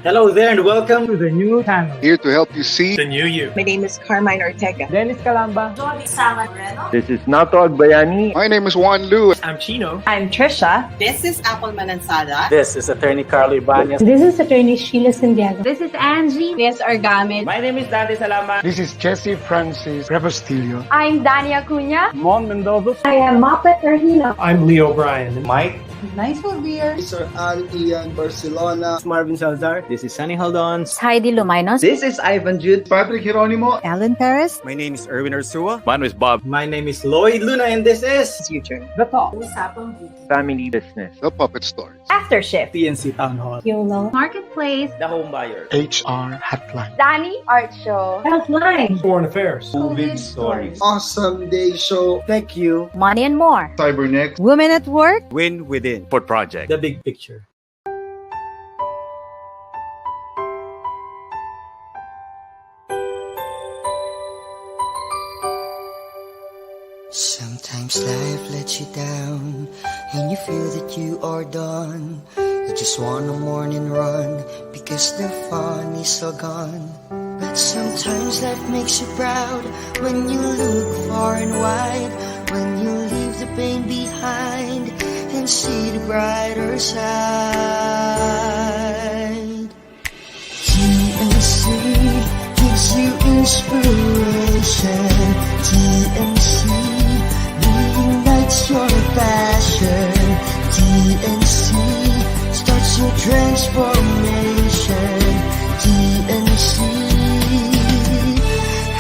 Hello there and welcome to the new channel. Here to help you see The new you. My name is Carmine Ortega. Dennis Calamba. This is Nato Agbayani. My name is Juan Lu. I'm Chino. I'm Trisha. This is Apple Manansala. This is Attorney Carlo Ibanez. This is Attorney Sheila Santiago. This is Angie. This is Argamit. My name is Dante Salama. This is Jesse Francis Rebastillo. I'm Dania Cunha. Mon Mendoza. I am Mapet Rahina. I'm Leo Bryan. Mike. Nice one, beer. Sir Al Ian Barcelona. Marvin Salazar. This is Sunny Haldons. Heidi Lumainos. This is Ivan Jude. Patrick Geronimo. Alan Perez. My name is Erwin Ursua. My name is Bob. My name is Lloyd Luna and this is Future. The Talk. Family Business. The Puppet Stories. After Shift. PNC Town Hall. YOLO. Marketplace. The Home Buyer. HR Hotline. Danny Art Show. Healthline. Foreign Affairs. COVID stories. Awesome Day Show. Thank you. Money and more. Cybernext. Women at Work. Win Within. Port Project. The Big Picture. Sometimes life lets you down and you feel that you are done. You just want a morning run because the fun is all gone. But sometimes life makes you proud when you look far and wide, when you leave the pain behind and see the brighter side. TNC gives you inspiration. TNC reignites your passion. TNC starts your transformation. TNC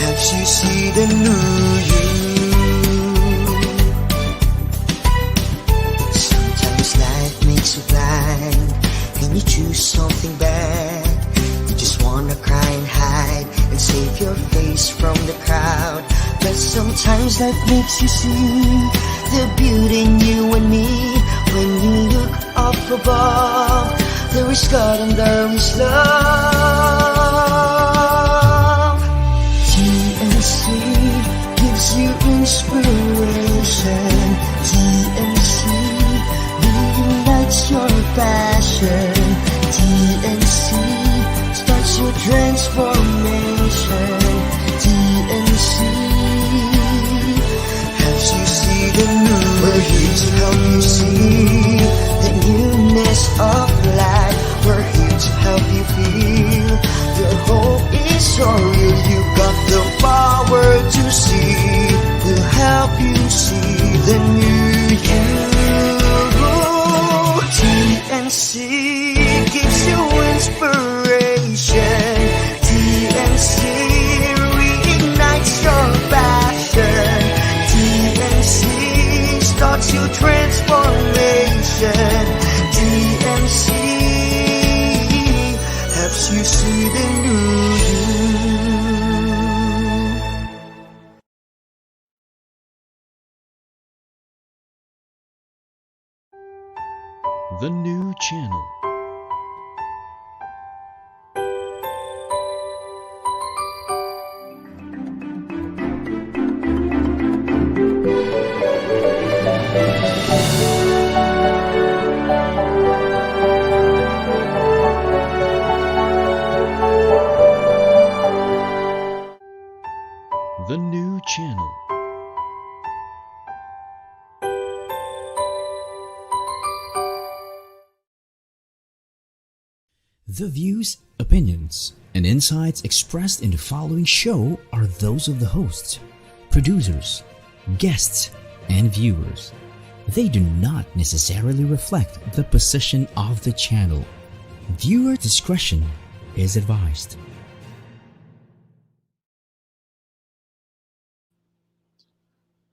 helps you see the new you. Sometimes life makes you blind and you choose something bad. You just wanna cry and hide and save your face from the crowd. But sometimes life makes you see the beauty in you and me. When you look up above, there is God and there is love. TNC gives you inspiration. TNC reunites your passion. TNC starts your transformation. TNC helps you see the new. We're here to help you see the newness of life. We're here to help you feel your hope is so real. You got the power to see. We'll help you see the new you. TNC gives you inspiration. TNC reignites your passion. TNC starts your transformation. TNC helps you see the new you. The new channel. The new channel. The views, opinions, and insights expressed in the following show are those of the hosts, producers, guests, and viewers. They do not necessarily reflect the position of the channel. Viewer discretion is advised.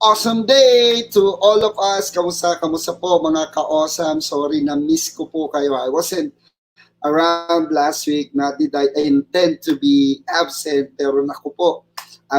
Awesome day to all of us. Kamusta po mga ka-awesome. Sorry na miss ko po kayo. I wasn't around last week. Not that I intend to be absent. Pero naku po,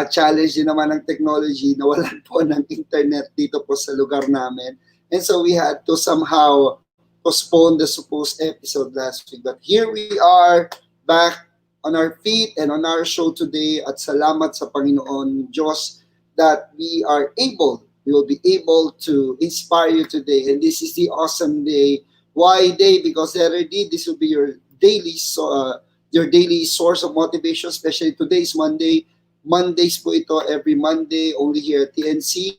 challenge din naman ng technology. Nawalan po ng internet dito po sa lugar namin. And so we had to somehow postpone the supposed episode last week. But here we are back on our feet and on our show today. At salamat sa Panginoon Diyos that we will be able to inspire you today. And this is the awesome day. Why day? Because already this will be your your daily source of motivation, especially today's Monday. Mondays po ito, every Monday, only here at TNC.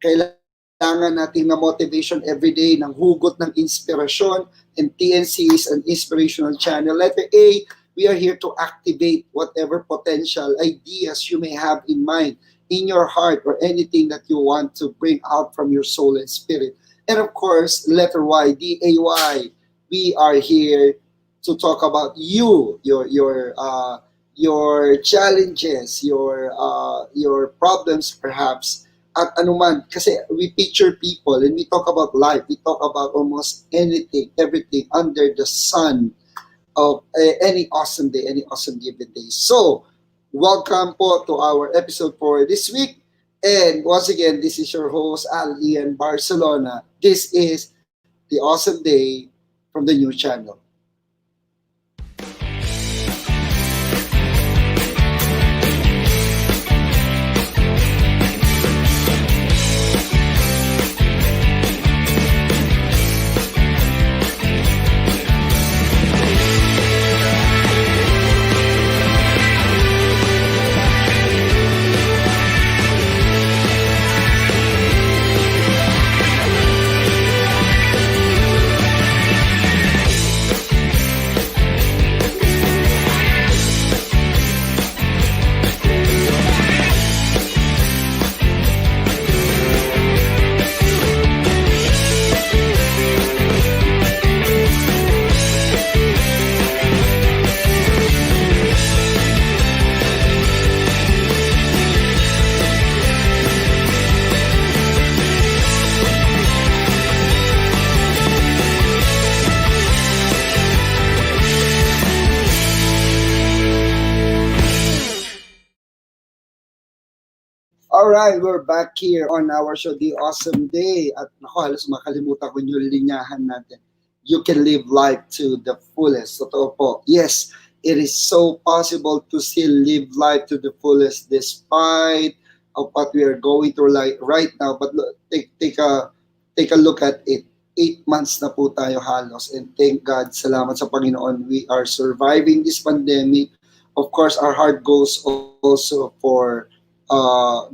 Kailangan natin na motivation everyday, ng hugot ng inspirasyon, and TNC is an inspirational channel. Letter A, we are here to activate whatever potential ideas you may have in mind, in your heart, or anything that you want to bring out from your soul and spirit. And of course, letter Y, DAY, we are here to talk about you, your challenges, your problems perhaps, at anuman. Kasi we picture people and we talk about life. We talk about almost anything, everything under the sun of any awesome day, any awesome given day. So, welcome po to our episode for this week. And once again, this is your host, Ian Barcelona. This is the Awesome Day from the new channel. Alright, we're back here on our show, The Awesome Day. At naku, halos makalimutan ko yung linyahan natin. You can live life to the fullest. Totoo po. Yes, it is so possible to still live life to the fullest despite of what we are going through right now. But look, take a look at it. 8 months na po tayo halos. And thank God, salamat sa Panginoon, we are surviving this pandemic. Of course, our heart goes also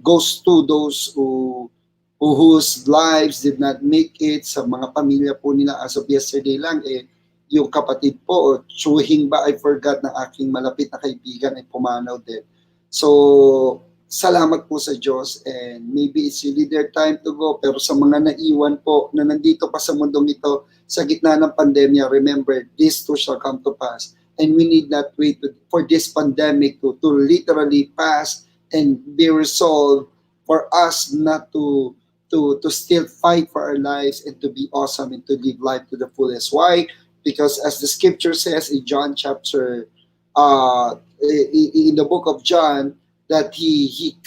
goes to those whose lives did not make it, sa mga pamilya po nila. As of yesterday lang, yung kapatid po, Chuhing ba, I forgot, na aking malapit na kaibigan ay pumanaw din. So, salamat po sa Diyos, and maybe it's really their time to go. Pero sa mga naiwan po na nandito pa sa mundong ito, sa gitna ng pandemya, remember, this too shall come to pass. And we need not wait for this pandemic to literally pass and be resolved for us not to still fight for our lives and to be awesome and to live life to the fullest. Why? Because as the scripture says in John chapter, in the book of John, that he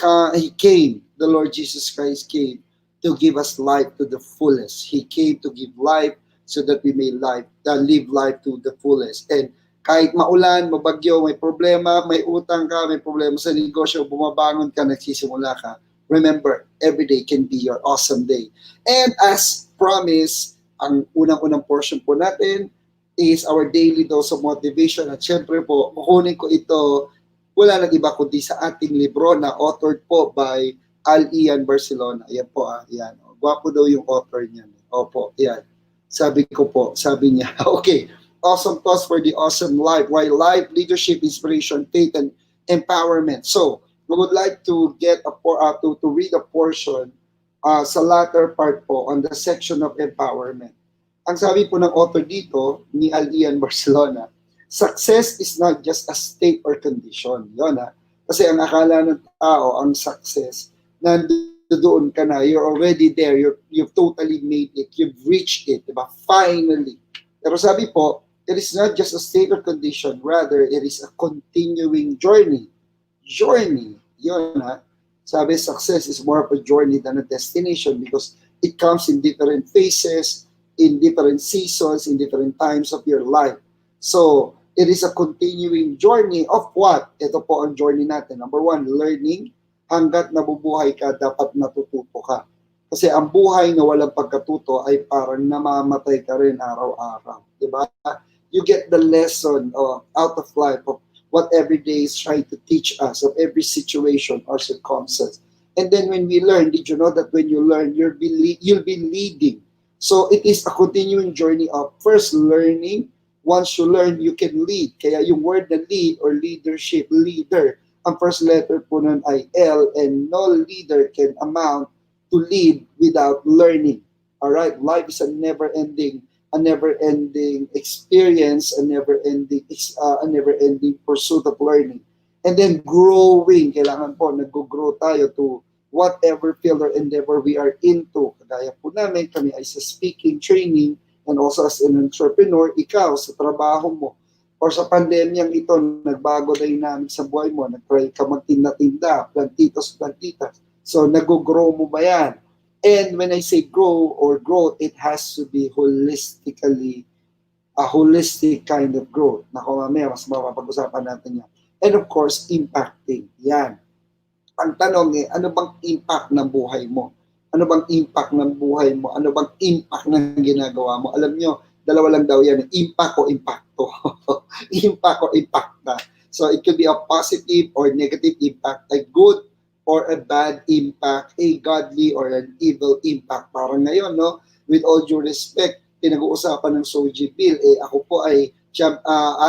came, the Lord Jesus Christ came to give us life to the fullest. He came to give life so that we may live life to the fullest. And kahit maulan, mabagyo, may problema, may utang ka, may problema sa negosyo, bumabangon ka, nagsisimula ka, remember, every day can be your awesome day. And as promised, ang unang-unang portion po natin is our daily dose of motivation. At syempre po, kukunin ko ito, wala nang iba kundi sa ating libro na authored po by Ian Barcelona. Ayan po, ayan. Gwapo daw yung author niya. Opo, ayan. Sabi niya, okay. Awesome thoughts for the awesome life. Why life, leadership, inspiration, faith, and empowerment. So, we would like to get to read a portion sa latter part po on the section of empowerment. Ang sabi po ng author dito, ni Ian Barcelona, success is not just a state or condition. Yun ha. Kasi ang akala ng tao, ang success, nandoon ka na, you're already there, you've totally made it, you've reached it, diba? Finally. Pero sabi po, it is not just a state or condition, rather it is a continuing journey. Yun ha. Sabi, success is more of a journey than a destination because it comes in different phases, in different seasons, in different times of your life. So, it is a continuing journey of what? Ito po ang journey natin. Number 1, learning. Hanggat nabubuhay ka, dapat natututo ka. Kasi ang buhay na walang pagkatuto ay parang namamatay ka rin araw-araw. Diba? you get the lesson out of life of what every day is trying to teach us of every situation or circumstance. And then when we learn, did you know that when you learn, you'll be leading. So it is a continuing journey of first learning. Once you learn, you can lead. Kaya yung word na lead or leadership, leader, ang first letter po nun ay L, and no leader can amount to lead without learning. All right, life is a never-ending experience, a never-ending pursuit of learning. And then growing, kailangan po nag-grow tayo to whatever field or endeavor we are into. Kagaya po namin, kami ay sa speaking, training, and also as an entrepreneur, ikaw sa trabaho mo or sa pandemyang ito, nagbago dynamic sa buhay mo, nag-try ka magtinda-tinda, plantitos, So, nag-grow mo ba yan? And when I say grow or growth, it has to be a holistic kind of growth. Naku, mamaya, mas mapapag-usapan natin yan. And of course, impacting. Yan. Ang tanong ano bang impact ng buhay mo? Ano bang impact ng buhay mo? Ano bang impact ng ginagawa mo? Alam nyo, dalawa lang daw yan. Impact o impacto. Impact o impacta. So it could be a positive or negative impact, a good or a bad impact, a godly or an evil impact. Parang ngayon, no? With all due respect, pinag-uusapan ng SOGI bill, ako po ay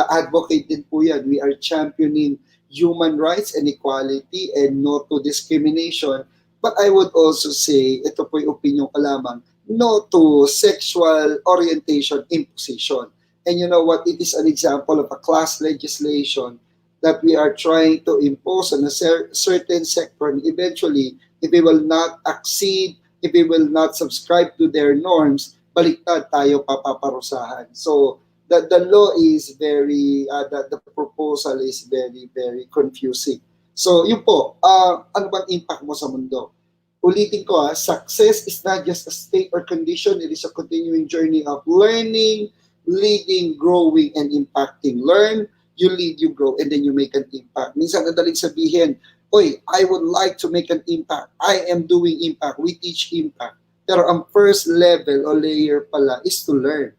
advocate din po yan. We are championing human rights and equality and no to discrimination. But I would also say, ito po yung opinion ko lamang, no to sexual orientation imposition. And you know what? It is an example of a class legislation that we are trying to impose on a certain sector. And eventually, if we will not accede, if we will not subscribe to their norms, baliktad tayo papaparusahan. So, the law is very, the proposal is very, very confusing. So, yun po, ano bang impact mo sa mundo? Ulitin ko, success is not just a state or condition, it is a continuing journey of learning, leading, growing, and impacting. Learn, you lead, you grow, and then you make an impact. Minsan nadaling sabihin, oy, I would like to make an impact. I am doing impact. We teach impact. Pero ang first level or layer pala is to learn.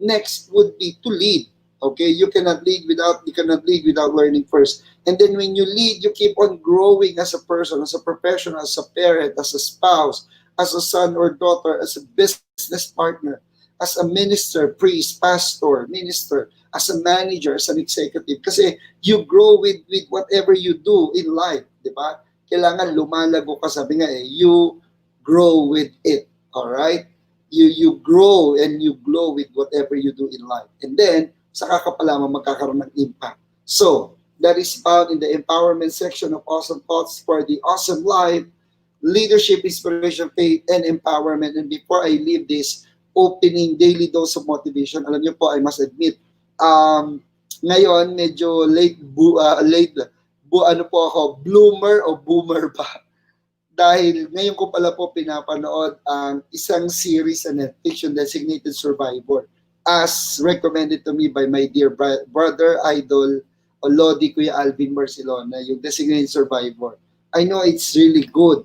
Next would be to lead. Okay, you cannot lead without learning first. And then when you lead, you keep on growing as a person, as a professional, as a parent, as a spouse, as a son or daughter, as a business partner, as a minister, priest, pastor, minister, as a manager, as an executive. Kasi you grow with whatever you do in life, di ba? Kailangan lumalago ka, sabi nga you grow with it, all right? You grow and you glow with whatever you do in life. And then, saka ka pala magkakaroon ng impact. So, that is found in the empowerment section of Awesome Thoughts for the Awesome Life, Leadership, Inspiration, Faith, and Empowerment. And before I leave this opening daily dose of motivation, alam niyo po, I must admit, ngayon medyo bloomer o boomer pa. Dahil ngayon ko pala po pinapanood ang isang series sa Netflix, yung Designated Survivor, as recommended to me by my dear brother, idol, Lodi Kuya Alvin Barcelona, yung Designated Survivor. I know it's really good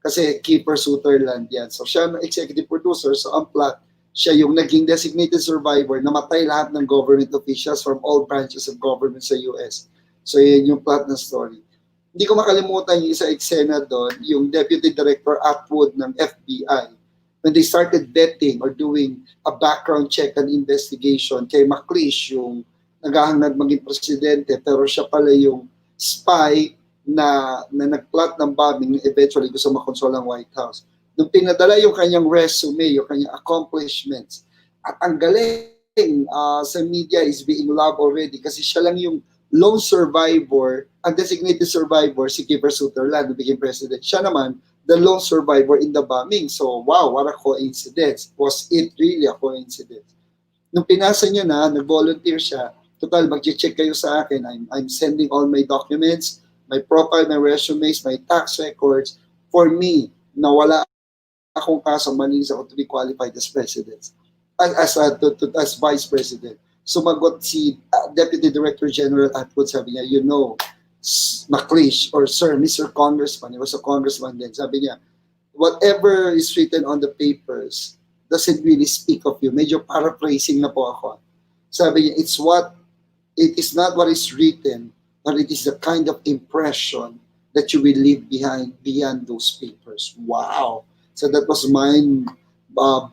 kasi Keeper Sutherland yan. So siya ang executive producer, so ang plot, siya yung naging designated survivor, namatay lahat ng government officials from all branches of government sa US. So yun yung plot ng story. Hindi ko makalimutan yung isa eksena doon, yung Deputy Director Atwood ng FBI. When they started vetting or doing a background check and investigation kay McLeish, yung naghahangad maging presidente, pero siya pala yung spy na nagplot ng bombing, eventually gusto makonsol ang White House. Nung pinadala yung kanyang resume, yung kanyang accomplishments, at ang galing sa media is being loved already kasi siya lang yung lone survivor, ang designated survivor, si Keeper Sutherland, who became president. Siya naman, the lone survivor in the bombing. So, wow, what a coincidence. Was it really a coincidence? Nung pinasa niya na, nag-volunteer siya, total, mag-check kayo sa akin. I'm sending all my documents, my profile, my resumes, my tax records. For me, nawala akong kaso, malinis ako to be qualified as president, as vice president. Sumagot si Deputy Director General Atwood, sabi niya, you know, McLeish, or Sir, Mr. Congressman, he was a congressman then, sabi niya, whatever is written on the papers doesn't really speak of you. Medyo paraphrasing na po ako. Sabi niya, it is not what is written, but it is the kind of impression that you will leave behind beyond those papers. Wow! So that was mind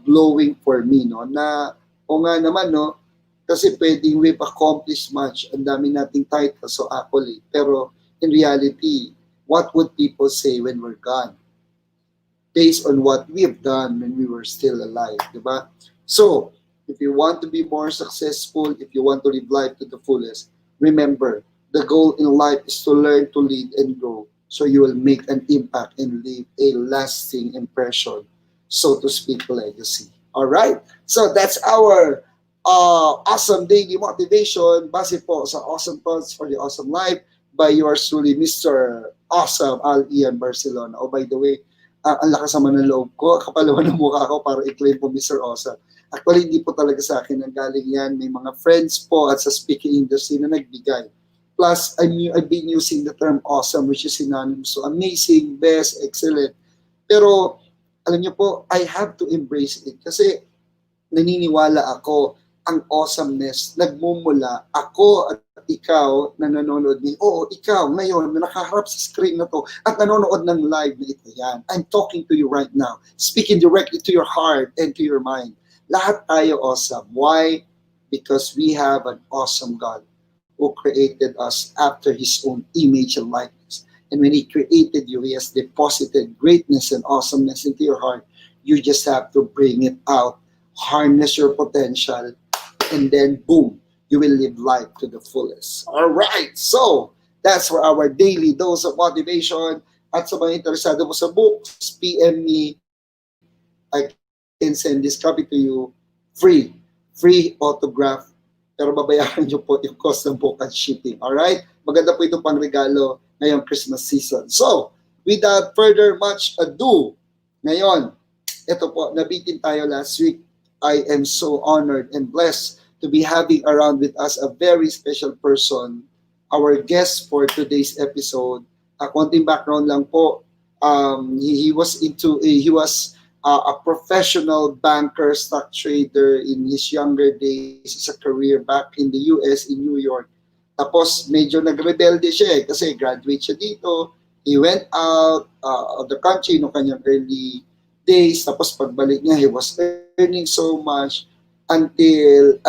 blowing for me, no? Na, o nga naman, no? Kasi pwedeng we've accomplished much. Ang dami nating titles, so accolade. Pero in reality, what would people say when we're gone? Based on what we have done when we were still alive, diba? So, if you want to be more successful, if you want to live life to the fullest, remember, the goal in life is to learn to lead and grow so you will make an impact and leave a lasting impression, so to speak, legacy. All right? So, that's our awesome daily motivation base po sa Awesome Thoughts for the Awesome Life by yours truly, Mr. Awesome Al Ian Barcelona. Oh, by the way, ang lakas naman ng loob ko, kapalawan ng mukha ko para i-claim po Mr. Awesome. Actually, hindi po talaga sa akin nanggaling yan. May mga friends po at sa speaking industry na nagbigay. Plus, I've been using the term awesome, which is synonymous to amazing, best, excellent. Pero, alam niyo po, I have to embrace it kasi naniniwala ako ang awesomeness nagmumula ako at ikaw na nanonood ni, ikaw ngayon na nakaharap sa screen na to at nanonood ng live na ito yan. I'm talking to you right now, speaking directly to your heart and to your mind. Lahat tayo awesome. Why? Because we have an awesome God who created us after His own image and likeness. And when He created you, He has deposited greatness and awesomeness into your heart. You just have to bring it out, harness your potential, and then boom, you will live life to the fullest. All right, so that's for our daily dose of motivation. At sa mga interesado mo sa books, PM me. I can send this copy to you free autograph. Pero babayaran nyo po yung cost ng book at shipping. All right, maganda po ito pang regalo ngayong Christmas season. So, without further much ado, ngayon, ito po, nabitin tayo last week. I am so honored and blessed to be having around with us a very special person, our guest for today's episode. Konting background lang po. He was a professional banker, stock trader in his younger days, sa career back in the US, in New York. Tapos medyo nagrebelde siya kasi graduate siya dito. He went out of the country no kanyang early days. Tapos pagbalik niya, he was earning so much until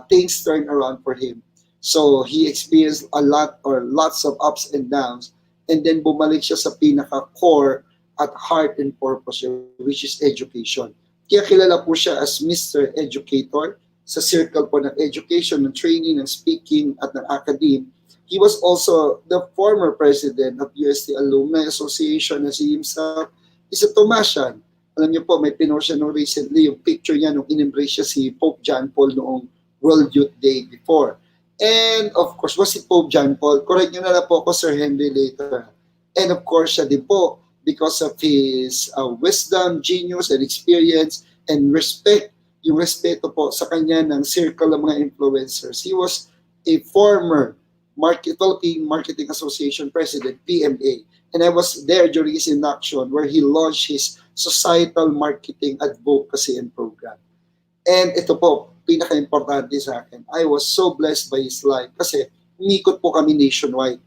things turned around for him. So he experienced lots of ups and downs, and then bumalik siya sa pinaka-core at heart and purpose, which is education. Kaya kilala po siya as Mr. Educator sa circle po ng education, ng training, ng speaking at ng academe. He was also the former president of UST Alumni Association, and he himself is a Thomasian. Alam niyo po, may pinost siya nung recently yung picture niya nung in-embrace siya si Pope John Paul noong World Youth Day before. And of course, was si Pope John Paul. Correct niyo na lang po ako, Sir Henry, later. And of course, siya din po, because of his wisdom, genius, and experience, and respect, yung respeto po sa kanya ng circle ng mga influencers. He was a former Philippine Marketing Association President, PMA. And I was there during his induction where he launched his societal marketing advocacy and program. And ito po, pinaka-importante sa akin. I was so blessed by his life kasi umikot po kami nationwide.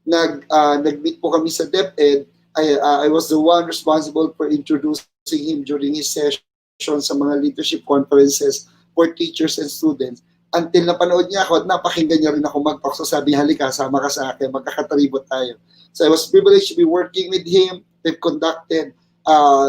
Nag-meet po kami sa DepEd. I was the one responsible for introducing him during his session sa mga leadership conferences for teachers and students. Until napanood niya ako at napakinggan niya rin ako magpakso, sabi, halika, sama ka sa akin, magkakataribot tayo. So I was privileged to be working with him. We've conducted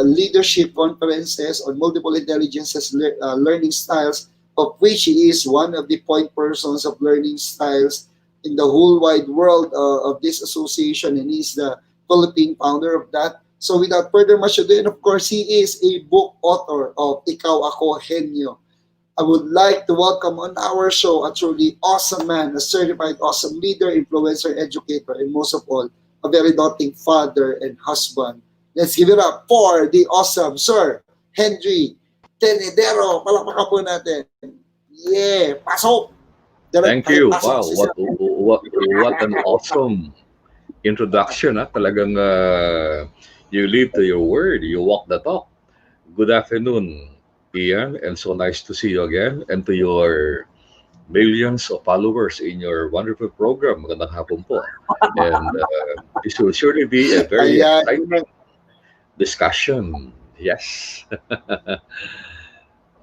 leadership conferences on multiple intelligences learning styles, of which he is one of the point persons of learning styles in the whole wide world of this association, and he's the Philippine founder of that. So without further much ado, and of course, he is a book author of Ikaw Ako Henyo. I would like to welcome on our show a truly awesome man, a certified awesome leader, influencer, educator, and most of all, a very doting father and husband. Let's give it up for the awesome Sir Henry Tenedero. Palakpakan po natin. Yeah, pasok! Thank you. Wow, what an awesome introduction. Talagang you live to your word. You walk the talk. Good afternoon, Ian, and so nice to see you again, and to your millions of followers in your wonderful program. Magandang hapon po. And this will surely be a very Ayan. exciting discussion. Yes.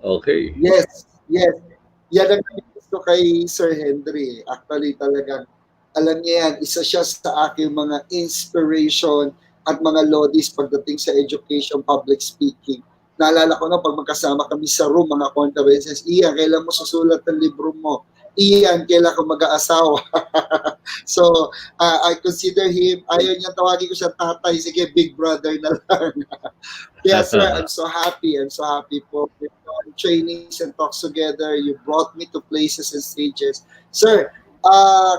Okay. Yes, yes. Yan ang gusto kay Sir Henry. Actually, talagang alam niya yan, isa siya sa aking mga inspiration at mga lodis pagdating sa education, public speaking. Naalala ko na pag magkasama kami sa room, mga conferences, Ian, kailan mo susulat ng libro mo? Ian, kailan ko mag-aasawa? So, I consider him, ayaw niya tawagin ko siya tatay, sige, big brother na lang. Yes, sir, I'm so happy. I'm so happy po. Trainings and talks together, you brought me to places and stages. Sir,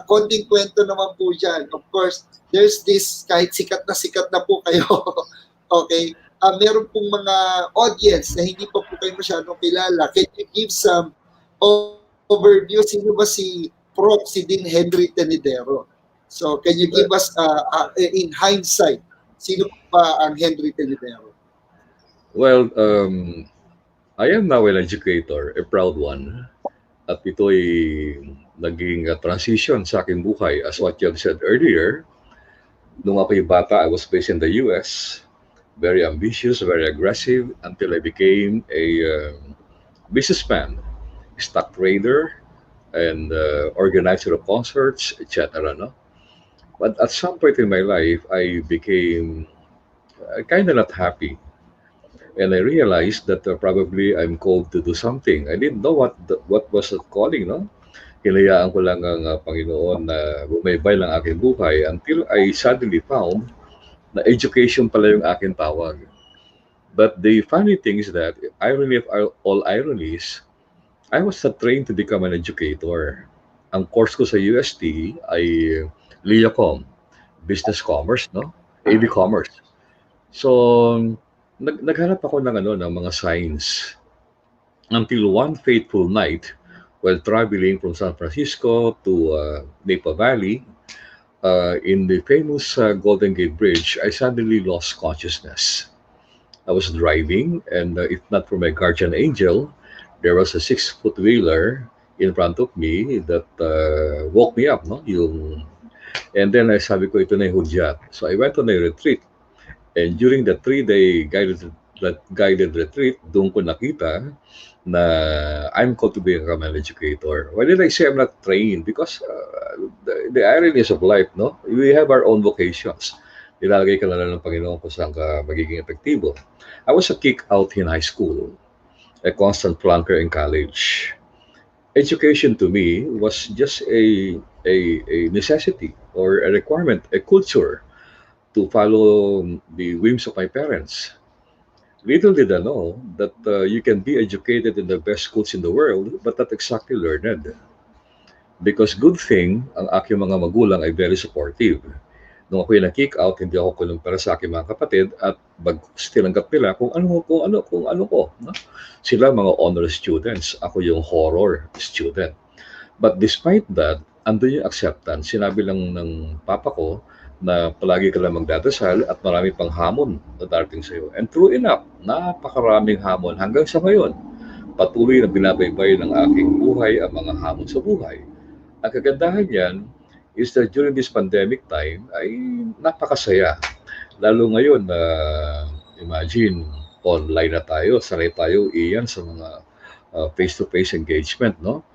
konting kwento naman po dyan. Of course, there's this, kahit sikat na po kayo, okay, meron pong mga audience na hindi pa po kayo masyadong kilala. Can you give some overview? Sino ba si Prof, si Dean Henry Tenedero? So, can you give us, in hindsight, sino ba ang Henry Tenedero? Well, I am now an educator, a proud one. At ito'y naging transition sa aking buhay. As what you have said earlier, nung ako'y bata, I was based in the US. Very ambitious, very aggressive, until I became a businessman, stock trader, and organizer of concerts, etc. No? But at some point in my life, I became kind of not happy. And I realized that probably I'm called to do something. I didn't know what was the calling, no? Hinayaan ko lang ang Panginoon na bumaybay lang aking buhay until I suddenly found na education pala yung aking tawag. But the funny thing is that, irony of all ironies, I was not trained to become an educator. Ang course ko sa UST ay LEACOM, Business Commerce, no? AV Commerce. So, naghanap ako ng mga signs until one fateful night while traveling from San Francisco to Napa Valley in the famous Golden Gate Bridge, I suddenly lost consciousness. I was driving, and if not for my guardian angel, there was a 6-foot wheeler in front of me that woke me up, no? And then I sabi ko, ito na yung hudyat. So I went on a retreat. And during the 3-day guided retreat, doon ko nakita na I'm called to be a common educator. Why did I say I'm not trained? Because the ironies of life, no? We have our own vocations. Nilalagay ka na lang ng Panginoon kung saan ka magiging epektibo. I was a kick out in high school, a constant flunker in college. Education to me was just a necessity or a requirement, a culture to follow the whims of my parents. Little did I know that you can be educated in the best schools in the world, but not exactly learned. Because good thing, ang aking mga magulang ay very supportive. Nung ako'y na-kick out, hindi ako kulong para sa aking mga kapatid at tinanggap nila kung ano ko. No? Sila mga honor students, ako yung horror student. But despite that, andun yung acceptance. Sinabi lang ng papa ko na palagi ka lang magdadasal at marami pang hamon na darating sa iyo. And true enough, napakaraming hamon hanggang sa ngayon. Patuloy na binabaybay ng aking buhay ang mga hamon sa buhay. Ang kagandahan niyan is that during this pandemic time ay napakasaya. Lalo ngayon na imagine online na tayo, sanay tayo iyan sa mga face-to-face engagement, no?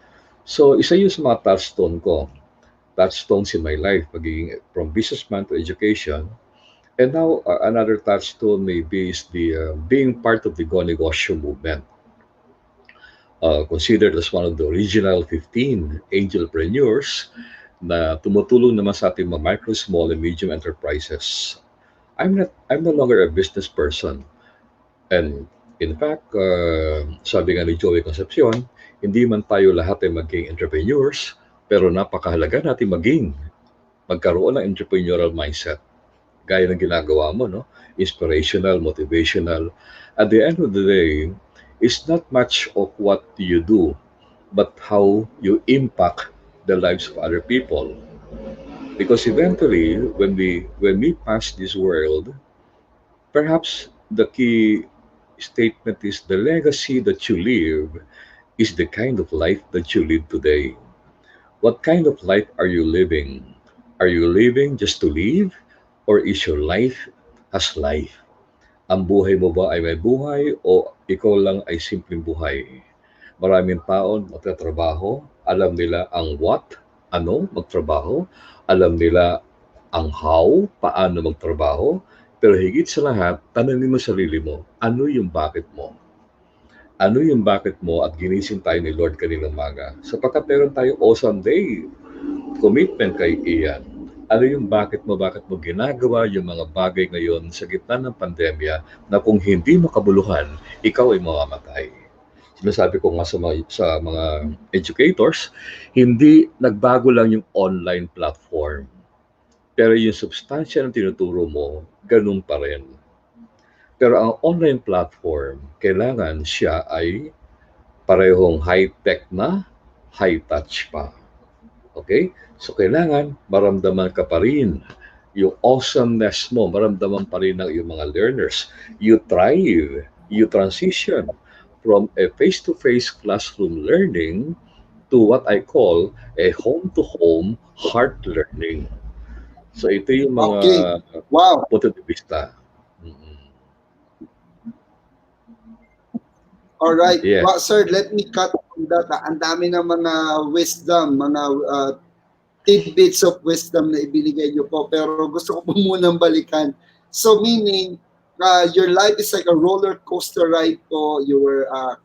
So isa yun sa mga touchstone ko. Touchstones in my life, pagiging from businessman to education. And now, another touchstone maybe is the being part of the Go Negosyo movement. Considered as one of the original 15 angelpreneurs na tumutulong naman sa ating mga micro, small, and medium enterprises. I'm no longer a business person. And in fact, sabi nga ni Joey Concepcion, hindi man tayo lahat ay maging entrepreneurs, pero napakahalaga natin magkaroon ng entrepreneurial mindset. Gaya ng ginagawa mo, no? Inspirational, motivational. At the end of the day, it's not much of what you do, but how you impact the lives of other people. Because eventually, when we pass this world, perhaps the key statement is the legacy that you live is the kind of life that you live today. What kind of life are you living? Are you living just to live? Or is your life as life? Ang buhay mo ba ay may buhay o ikaw lang ay simpleng buhay? Maraming taon magtatrabaho, alam nila ang what, ano magtrabaho, alam nila ang how, paano magtrabaho, pero higit sa lahat, tanongin mo sarili mo, ano yung bakit mo? Ano yung bakit mo at ginising tayo ni Lord kaninang umaga? Sapagkat meron tayo awesome day, commitment kay Ian. Ano yung bakit mo ginagawa yung mga bagay ngayon sa gitna ng pandemya na kung hindi makabuluhan, ikaw ay mamamatay. Sinasabi ko nga sa mga educators, hindi nagbago lang yung online platform. Pero yung substansya ng tinuturo mo, ganun pa rin. Pero ang online platform, kailangan siya ay parehong high-tech na, high-touch pa. Okay? So kailangan maramdaman ka pa rin yung awesomeness mo, maramdaman pa rin ng iyong mga learners. You thrive, you transition from a face-to-face classroom learning to what I call a home-to-home heart learning. So ito yung mga punto de vista. Alright. Yeah. Well, sir, let me cut on that. Ang dami ng mga wisdom, mga tidbits of wisdom na ibinigay niyo po. Pero gusto ko po munang balikan. So meaning, your life is like a roller coaster ride po. You were a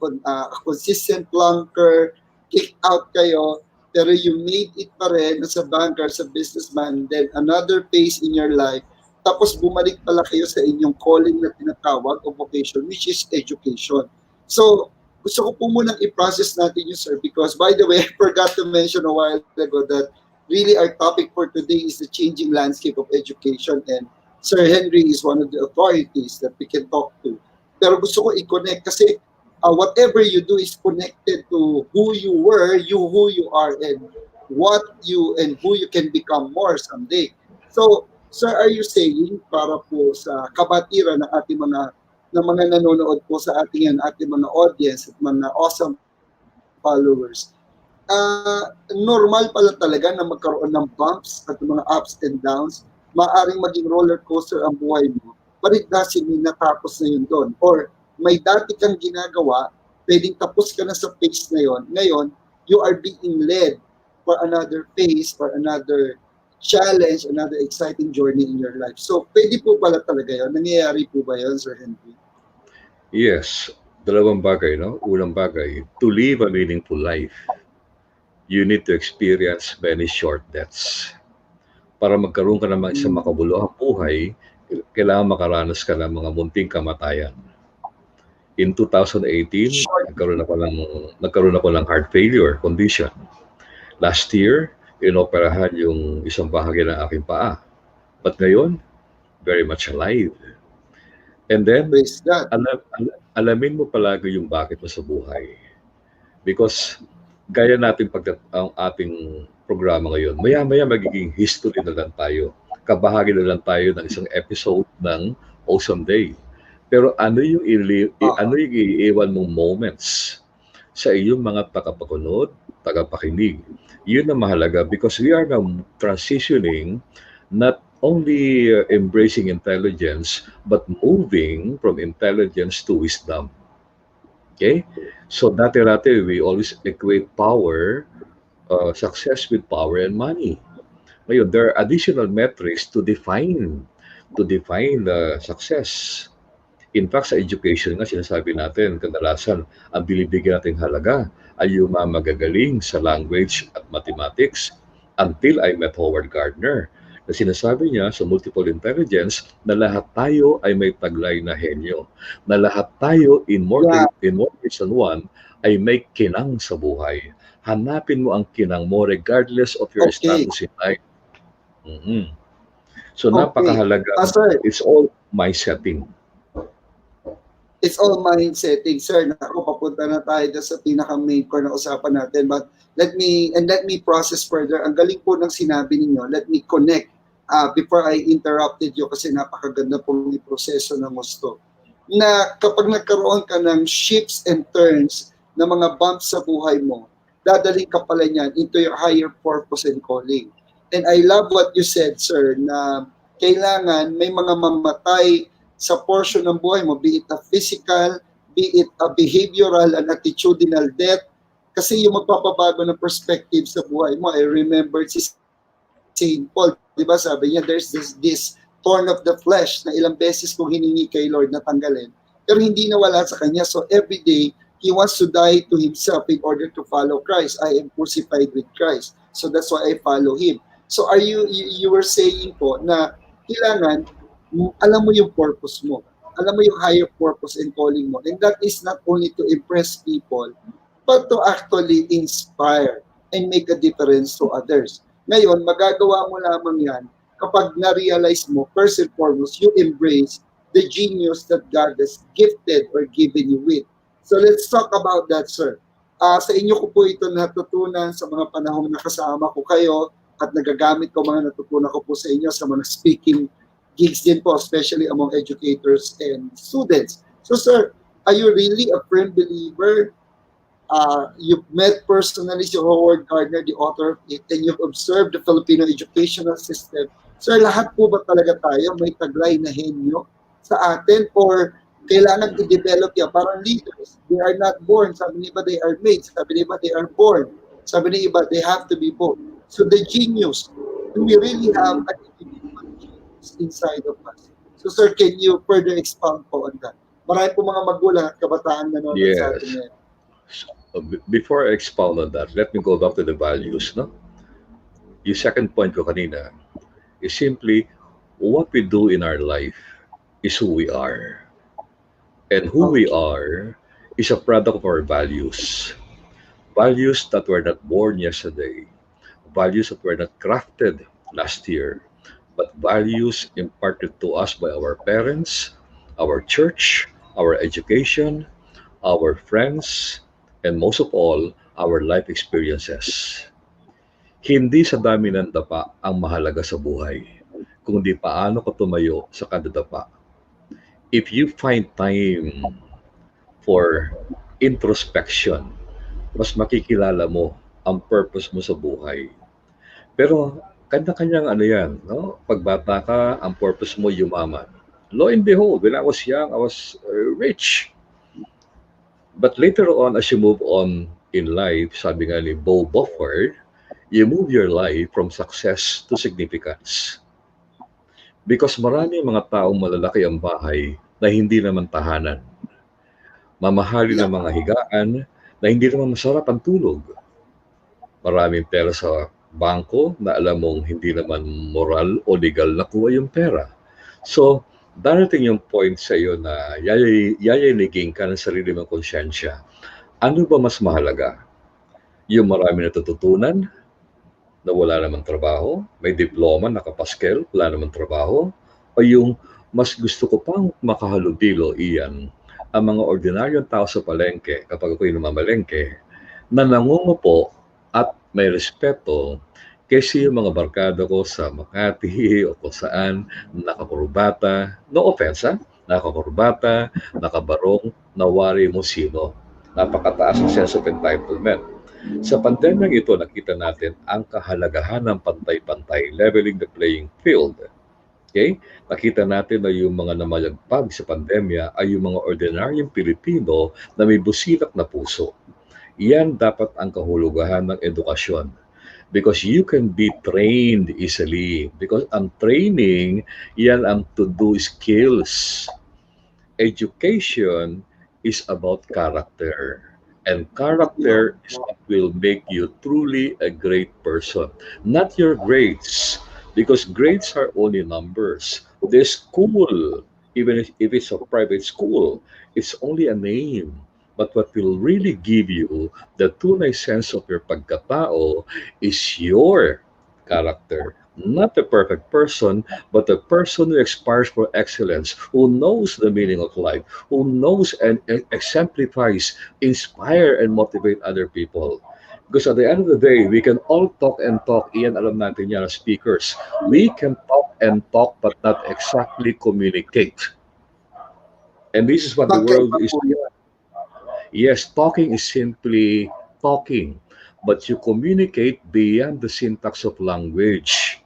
consistent plunker, kick out kayo, pero you made it pa rin as a banker, as a businessman, then another phase in your life. Tapos bumalik pala kayo sa inyong calling na tinatawag o vocation, which is education. So, gusto ko po munang i-process natin yun, sir, because by the way, I forgot to mention a while ago that really our topic for today is the changing landscape of education, and Sir Henry is one of the authorities that we can talk to. Pero gusto ko i-connect kasi whatever you do is connected to who you were, who you are, and who you can become more someday. So, sir, are you saying para po sa kabatiran ng ating mga nanonood po sa ating mga audience at mga awesome followers, normal pala talaga na magkaroon ng bumps at mga ups and downs, maaring maging roller coaster ang buhay mo, but it doesn't mean natapos na yun doon. Or may dati kang ginagawa, pwedeng tapos ka na sa phase na yun. Ngayon, you are being led for another phase, for another challenge, another exciting journey in your life. So, pwede po pala talaga yun. Nangyayari po ba yun, Sir Henry? Yes. Dalawang bagay, no? Unang bagay, to live a meaningful life, you need to experience many short deaths. Para magkaroon ka ng isang makabuluhang buhay, kailangan makaranas ka ng mga munting kamatayan. In 2018, nagkaroon ako ng heart failure condition. Last year, inoperahan yung isang bahagi ng aking paa. But ngayon, very much alive. And then, alamin mo palagi yung bakit mo sa buhay. Because, gaya natin ang ating programa ngayon, maya-maya magiging history na lang tayo. Kabahagi na lang tayo ng isang episode ng Awesome Day. Pero ano yung iiwan mong moments sa iyong mga tagapakunod, tagapakinig? Yun ang mahalaga because we are now transitioning, not only embracing intelligence, but moving from intelligence to wisdom. Okay? So dati-dati, we always equate power, success with power and money. Ngayon, there are additional metrics to define success. In fact, sa education nga, sinasabi natin, kadalasan, ang binibigyan natin halaga ay yung mga magagaling sa language at mathematics until I met Howard Gardner. Na sinasabi niya sa multiple intelligence na lahat tayo ay may taglay na henyo. Na lahat tayo, in more ways than one, ay may kinang sa buhay. Hanapin mo ang kinang mo regardless of your status in life. So napakahalaga. It's all my setting. It's all mind setting, sir. Naku, papunta na tayo sa pinaka-main core na usapan natin. But let me process further. Ang galing po ng sinabi ninyo. Let me connect before I interrupted you kasi napakaganda pong iproseso ng gusto. na kapag nagkaroon ka ng shifts and turns na mga bumps sa buhay mo, dadalhin ka pala niyan into your higher purpose and calling. And I love what you said, sir, na kailangan may mga mamatay sa portion ng buhay mo, be it a physical, be it a behavioral and attitudinal death, kasi yung magpapabago ng perspective sa buhay mo. I remember si St. Paul, di ba sabi niya, there's this thorn of the flesh na ilang beses kong hiningi kay Lord na tanggalin, pero hindi nawala sa kanya. So every day, he wants to die to himself in order to follow Christ. I am crucified with Christ. So that's why I follow him. So are you were saying po na kailangan alam mo yung purpose mo. Alam mo yung higher purpose and calling mo. And that is not only to impress people, but to actually inspire and make a difference to others. Ngayon, magagawa mo lamang yan kapag na-realize mo, first and foremost, you embrace the genius that God has gifted or given you with. So let's talk about that, sir. Sa inyo ko po ito natutunan sa mga panahong nakasama ko kayo at nagagamit ko mga natutunan ko po sa inyo sa mga speaking gigs din po, especially among educators and students. So sir, are you really a firm believer? You've met personally si Howard Gardner, the author of it, and you've observed the Filipino educational system. Sir, lahat po ba talaga tayo may taglay na henyo sa atin, or kailangan i-develop yan? Parang leaders, they are not born. Sabi ni iba, they are made. Sabi ni iba, they are born. Sabi ni iba, they have to be born. So the genius, do we really have an individual genius inside of us? So sir, can you further expound po on that? Marami po mga magulang at kabataan na nanonood sa atin ngayon. Before I expound on that, let me go back to the values. No? Yung second point ko kanina is simply what we do in our life is who we are. And who we are is a product of our values. Values that were not born yesterday. Values that were not crafted last year. But values imparted to us by our parents, our church, our education, our friends, and most of all, our life experiences. Hindi sa dami ng dapa ang mahalaga sa buhay, kundi paano ka tumayo sa kada dapa. If you find time for introspection, mas makikilala mo ang purpose mo sa buhay. Pero kanya-kanyang ano yan, no? Pagbata ka, ang purpose mo yumaman. Lo and behold, when I was young, I was rich. But later on, as you move on in life, sabi nga ni Bo Bufford, you move your life from success to significance. Because marami mga taong malalaki ang bahay na hindi naman tahanan. Mamahali ng mga higaan na hindi naman masarap ang tulog. Maraming pera sa bangko na alam mong hindi naman moral o legal na kuha yung pera. So, darating yung point sa iyo na yayaligin ka ng sarili mong konsyensya. Ano ba mas mahalaga? Yung marami natututunan na wala namang trabaho, may diploma, nakapaskel, wala namang trabaho, o yung mas gusto ko pang makahalubilo iyan ang mga ordinaryong tao sa palengke kapag ako'y namamalengke na nangungupo at may respeto kasi yung mga barkada ko sa Makati o kung saan nakakurbata, no offense ha, nakakurbata, nakabarong, nawari mo sino. Napakataas ng sense of entitlement. Sa pandemyang ito, nakita natin ang kahalagahan ng pantay-pantay, leveling the playing field. Okay? Nakita natin na yung mga namalagpag sa pandemya ay yung mga ordinaryong Pilipino na may busilak na puso. Iyan dapat ang kahulugan ng edukasyon. Because you can be trained easily. Because ang training, yan ang to-do skills. Education is about character. And character is what will make you truly a great person. Not your grades. Because grades are only numbers. The school, even if it's a private school, it's only a name. But what will really give you the tunay sense of your pagkatao is your character. Not the perfect person, but the person who aspires for excellence, who knows the meaning of life, who knows and exemplifies, inspire and motivate other people. Because at the end of the day, we can all talk and talk. Iyan, alam natin yan as speakers. We can talk and talk but not exactly communicate. And this is what the world is doing. Yes, talking is simply talking, but you communicate beyond the syntax of language.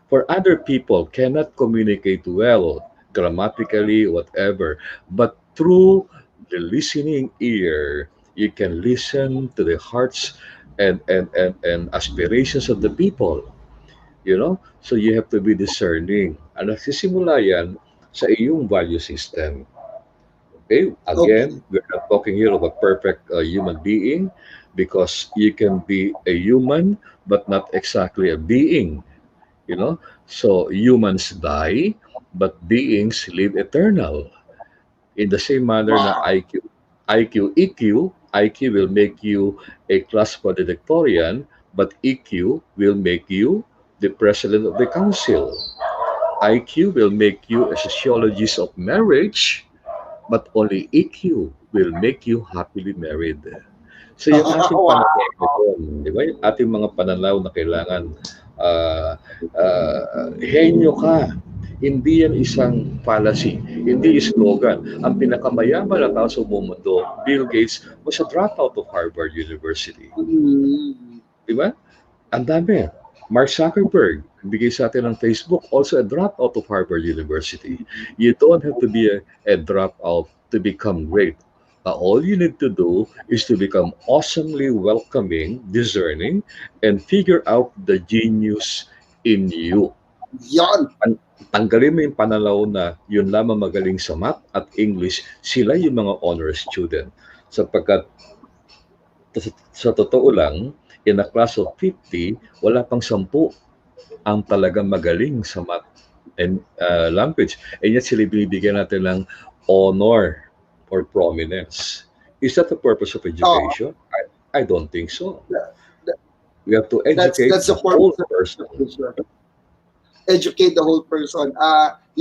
For other people cannot communicate well, grammatically, whatever, but through the listening ear, you can listen to the hearts and aspirations of the people. So you have to be discerning. Ang nagsisimula yan sa iyong value system. Okay, again, we're not talking here of a perfect human being, because you can be a human but not exactly a being. So humans die, but beings live eternal. In the same manner na IQ will make you a class valedictorian, but EQ will make you the president of the council. IQ will make you a sociologist of marriage, but only EQ will make you happily married. So yung ating pananaw, di ba? Yung ating mga pananaw na kailangan henyo ka. Hindi yan isang fallacy, hindi slogan. Ang pinakamayaman na tao sa mundo, Bill Gates, was a dropout of Harvard University. Di ba? Ang dami. Mark Zuckerberg, bigay sa atin ng Facebook, also a dropout of Harvard University. You don't have to be a dropout to become great. All you need to do is to become awesomely welcoming, discerning, and figure out the genius in you. Yan! Tanggalin mo yung pananaw na yun lamang magaling sa math at English, sila yung mga honor student. Sapagkat sa totoo lang, in a class of 50, wala pang 10 ang talagang magaling sa math and language. And yet sila binibigyan natin ng honor or prominence. Is that the purpose of education? I don't think so. We have to educate the whole person. Educate the whole person.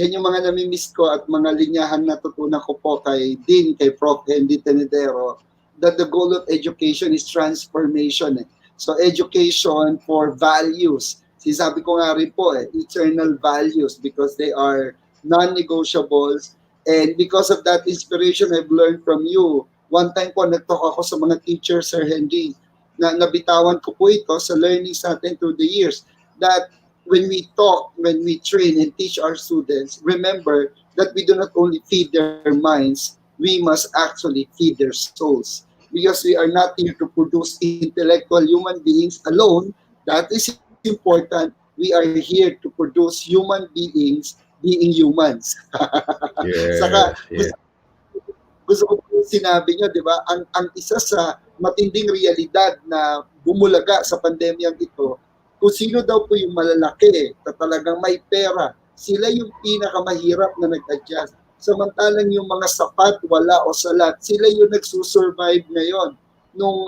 Yan yung mga namimiss ko at mga linyahan na tutunan ko po kay Dean, kay Prof. Henry Tenedero, that the goal of education is transformation. So education for values. Sinasabi ko nga rin po, eternal values, because they are non-negotiables. And because of that inspiration I've learned from you, one time po nag-talk ako sa mga teachers, Sir Henry, na nabitawan ko po ito sa learnings natin through the years, that when we talk, when we train and teach our students, remember that we do not only feed their minds, we must actually feed their souls. Because we are not here to produce intellectual human beings alone. That is important. We are here to produce human beings being humans. Saka, gusto ko po sinabi nyo, di ba, ang isa sa matinding realidad na bumulaga sa pandemyang ito, kung sino daw po yung malalaki na talagang may pera, sila yung pinakamahirap na nag-adjust. Samantalang yung mga sapat, wala o salat, sila yung nagsusurvive ngayon. Nung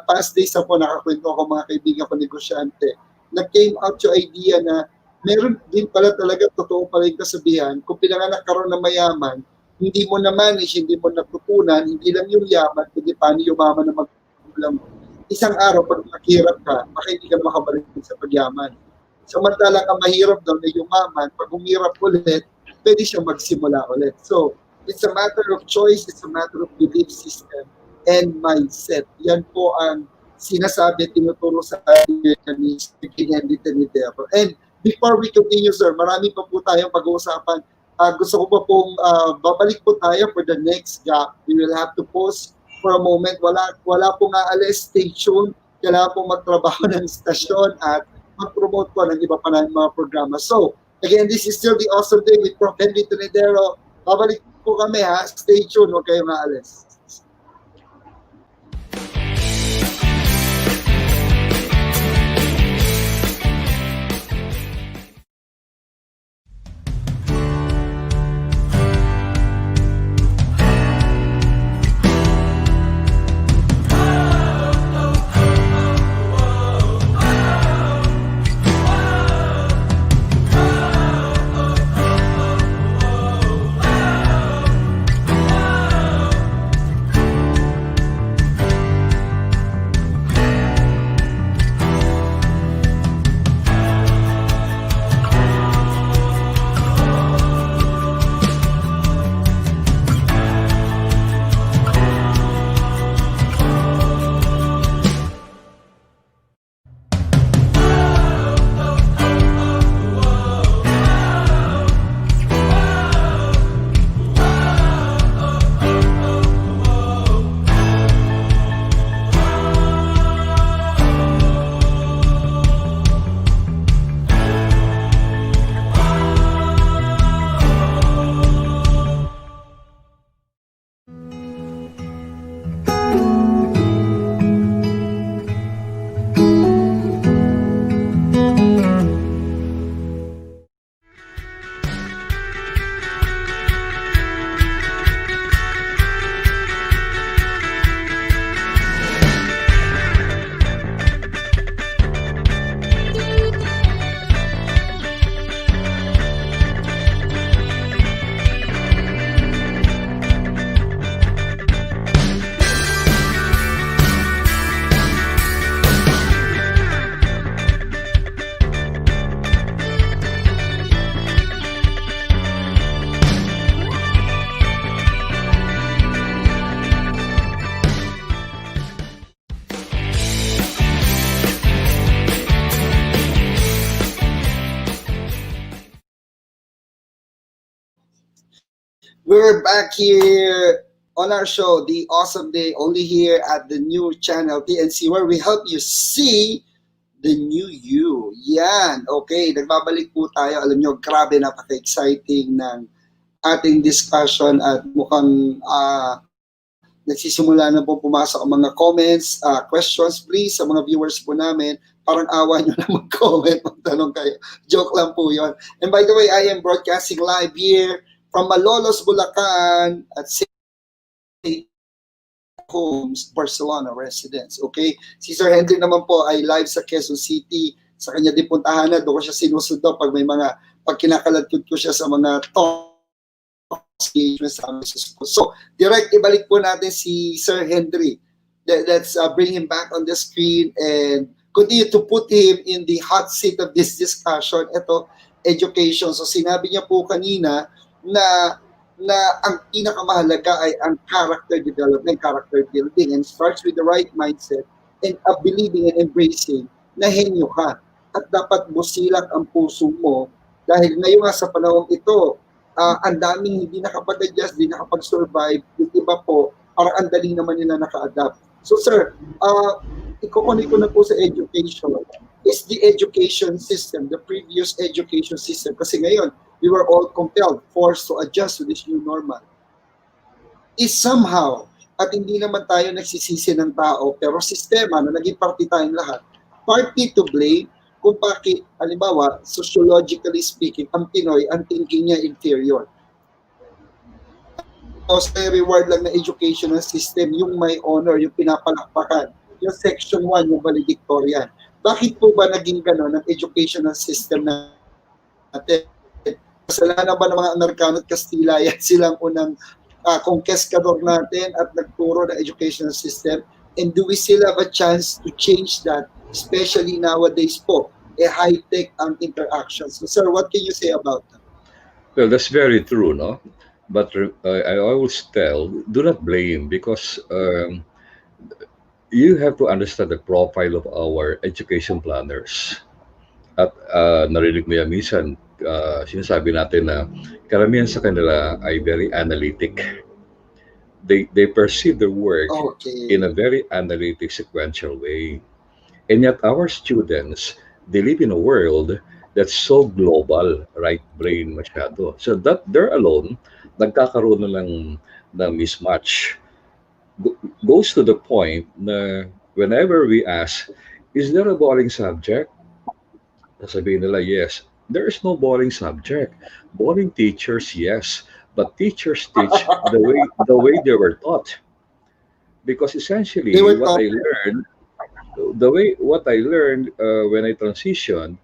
past days po, nakakwento ako mga kaibigan ko negosyante, nag-came out yung idea na meron din pala talaga, totoo pala yung kasabihan, kung pinanganak ka rin na mayaman, hindi mo na-manage, hindi mo natutunan, hindi lang yung yaman, kundi paano yumaman na magulang mo. Isang araw, pag maghirap ka, baka hindi ka makabalik sa pagyaman. Samantalang ang mahirap daw na yumaman, pag humirap ulit, pwede siyang magsimula ulit. So, it's a matter of choice, it's a matter of belief system and mindset. Yan po ang sinasabi, tinuturo sa atin ni Henry Tenedero. And before we continue, sir, marami pa po tayong pag-uusapan. Gusto ko pa pong babalik po tayo for the next gap. We will have to pause for a moment. Wala pong aalis, stay tuned. Kailangan pong magtrabaho ng stasyon at mag-promote po ng iba pa ng mga programa. So, again, this is still the awesome day with Prof. Henry Tenedero. Babalik po kami ha. Stay tuned. Huwag kayong aalis. We're back here on our show, The Awesome Day, only here at the new channel, TNC, where we help you see the new you. Yan. Okay, nagbabalik po tayo. Alam nyo, grabe, napaka-exciting ng ating discussion at mukhang nagsisimula na po pumasok ang mga comments, questions, please, sa mga viewers po namin. Parang awa nyo na mag-comment, magtanong kayo. Joke lang po yon. And by the way, I am broadcasting live here from Malolos, Bulacan at Homes, Barcelona residence. Okay? Si Sir Henry naman po ay live sa Quezon City. Sa kanya din puntahan na. Doon ko siya sinusunod pag may mga, pag kinakaladkod ko siya sa mga So, direct ibalik po natin si Sir Henry. Let's bring him back on the screen and continue to put him in the hot seat of this discussion. Ito, education. So, sinabi niya po kanina na ang pinakamahalaga ay ang character development, character building, and starts with the right mindset and believing and embracing na henyo ka. At dapat busilak ang puso mo dahil ngayon nga sa panahon ito, ang daming hindi nakapag-adjust, hindi nakapag-survive. Yung iba po, parang ang daling naman nila naka-adapt. So sir, ikukunin ko na po sa education. Is the education system, the previous education system, kasi ngayon, we were all compelled, forced to adjust to this new normal, is somehow, at hindi naman tayo nagsisisi ng tao, pero sistema na naging party tayong lahat, party to blame kung bakit, halimbawa, sociologically speaking, ang Pinoy, ang thinking niya inferior. So, reward lang na educational system, yung may honor, yung pinapalakpakan, yung section 1, yung valedictorian. Bakit po ba naging gano'n ang educational system natin? Kasalanan ba ng mga Amerikano at Kastila, yan silang unang conquistador natin at nagturo ng educational system? And do we still have a chance to change that, especially nowadays po, high-tech interactions? So, sir, what can you say about that? Well, that's very true, no? But I always tell, do not blame, because you have to understand the profile of our education planners. At narinig mo yan minsan, sinasabi natin na karamihan sa kanila ay very analytic. They perceive their work in a very analytic, sequential way. And yet our students, they live in a world that's so global, right brain masyado. So that there alone, nagkakaroon na ng mismatch. Goes to the point na whenever we ask, is there a boring subject? Sasabihin nila, yes. There is no boring subject. Boring teachers, yes. But teachers teach the way they were taught. Because essentially, what I learned when I transitioned,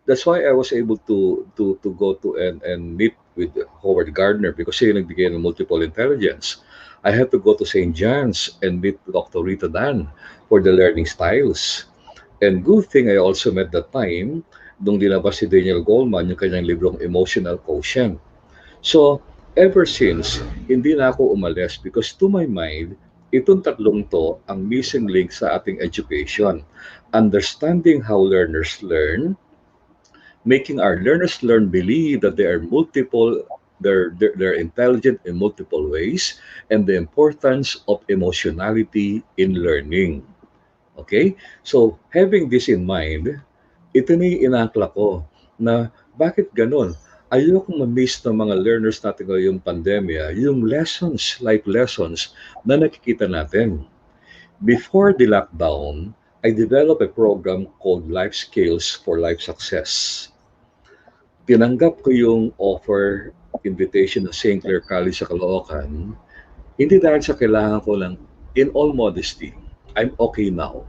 that's why I was able to go to and meet with Howard Gardner, because siya yung nagbigay ng multiple intelligence. I had to go to St. John's and meet Dr. Rita Dan for the learning styles. And good thing I also met that time nung dinabas si Daniel Goleman yung kanyang librong Emotional Quotient. So, ever since, hindi na ako umalis, because to my mind, itong tatlong to ang missing link sa ating education. Understanding how learners learn, making our learners learn, believe that they are multiple, they're intelligent in multiple ways, and the importance of emotionality in learning. Okay? So, having this in mind, ito na yung inakla ko na bakit ganun? Ayokong ma-miss ng mga learners natin ngayong pandemya, yung lessons, life lessons na nakikita natin. Before the lockdown, I developed a program called Life Skills for Life Success. Tinanggap ko yung offer, invitation ng St. Clair College sa Caloocan, hindi dahil sa kailangan ko lang, in all modesty, I'm okay now.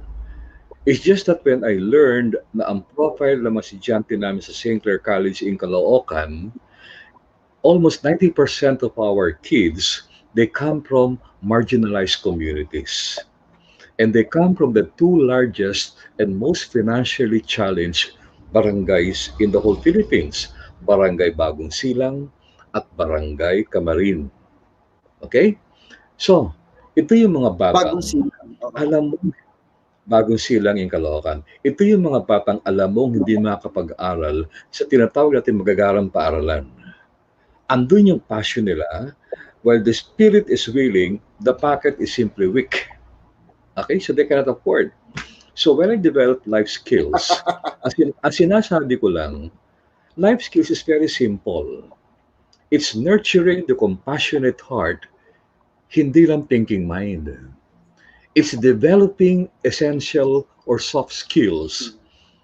It's just that when I learned na ang profile ng mga estudyante namin sa St. Clair College in Caloocan, almost 90% of our kids, they come from marginalized communities. And they come from the two largest and most financially challenged barangays in the whole Philippines, Barangay Bagong Silang at Barangay Camarin. Okay? So, ito yung mga batang, alam mo, Bagong Silang in Caloocan. Ito yung mga batang alam mong hindi makakapag-aral sa tinatawag natin magagarang paaralan. Andun yung passion nila, While the spirit is willing, the pocket is simply weak. Okay, so they cannot afford. So when I develop life skills, as sinasabi ko lang, life skills is very simple. It's nurturing the compassionate heart, hindi lang thinking mind. It's developing essential or soft skills,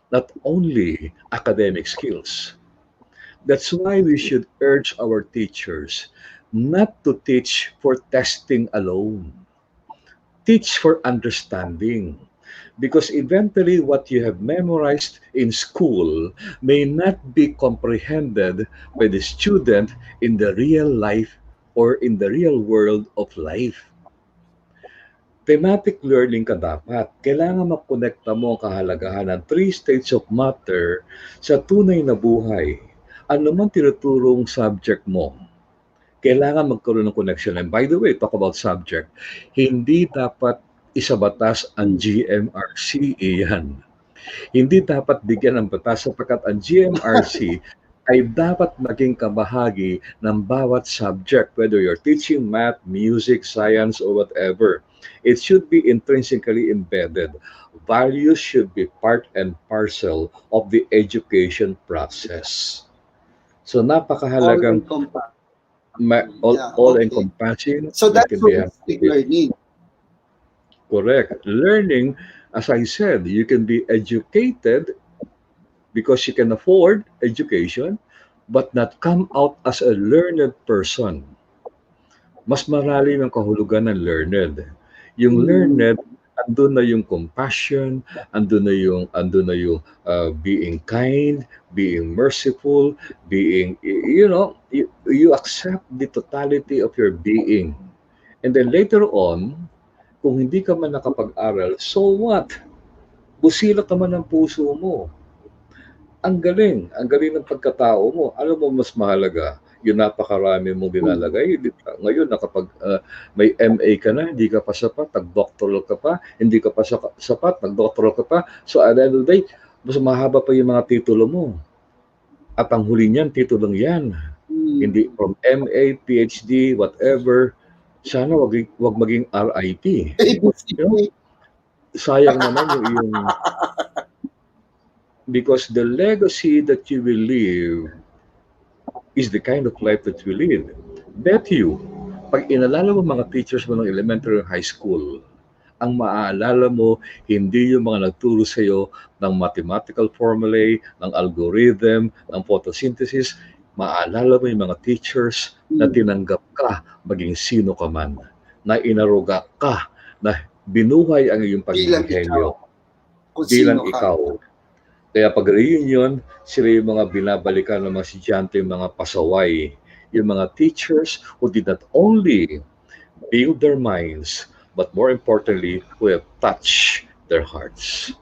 not only academic skills. That's why we should urge our teachers not to teach for testing alone. Teach for understanding. Because eventually, what you have memorized in school may not be comprehended by the student in the real life or in the real world of life. Thematic learning ka dapat. Kailangan makonekta mo ang kahalagahan ng three states of matter sa tunay na buhay. Ano man tinuturong subject mo, kailangan magkaroon ng connection. And by the way, talk about subject, hindi dapat isabatas ang GMRC iyan. Hindi dapat bigyan ng batas sapagkat ang GMRC ay dapat maging kabahagi ng bawat subject, whether you're teaching math, music, science, or whatever. It should be intrinsically embedded. Values should be part and parcel of the education process. So napakahalagang all-encompassing. So that's holistic learning. Correct. Learning, as I said, you can be educated because you can afford education, but not come out as a learned person. Mas malalim ang kahulugan ng learned. Yung learned, andun na yung compassion, andun na yung being kind, being merciful, being, you accept the totality of your being. And then later on, kung hindi ka man nakapag-aral, so what? Busila ka man ng puso mo. Ang galing ng pagkatao mo. Alam mo mas mahalaga, yung napakarami mong dinalagay. Ngayon, may MA ka na, hindi ka pa sapat, nag-doctoral ka pa, hindi ka pa sapat, nag-doctoral ka pa. So at the end of the day, mas mahaba pa yung mga titulo mo. At ang huli niyan, titulong yan. Hindi from MA, PhD, whatever. Sana wag maging RIP. Sayang naman yung because the legacy that you will leave is the kind of life that you live. Bet you, pag inalala mo mga teachers mo ng elementary and high school, ang maaalala mo, hindi yung mga nagturo sa iyo ng mathematical formulae, ng algorithm, ng photosynthesis. Maaalala mo yung mga teachers na tinanggap ka, maging sino ka man, na inaruga ka, na binuhay ang iyong paghihenyo. Bilang ikaw. Kaya pag reunion, sila yung mga binabalikan ng mga estudyante, yung mga pasaway, yung mga teachers who did not only build their minds, but more importantly, who have touched their hearts.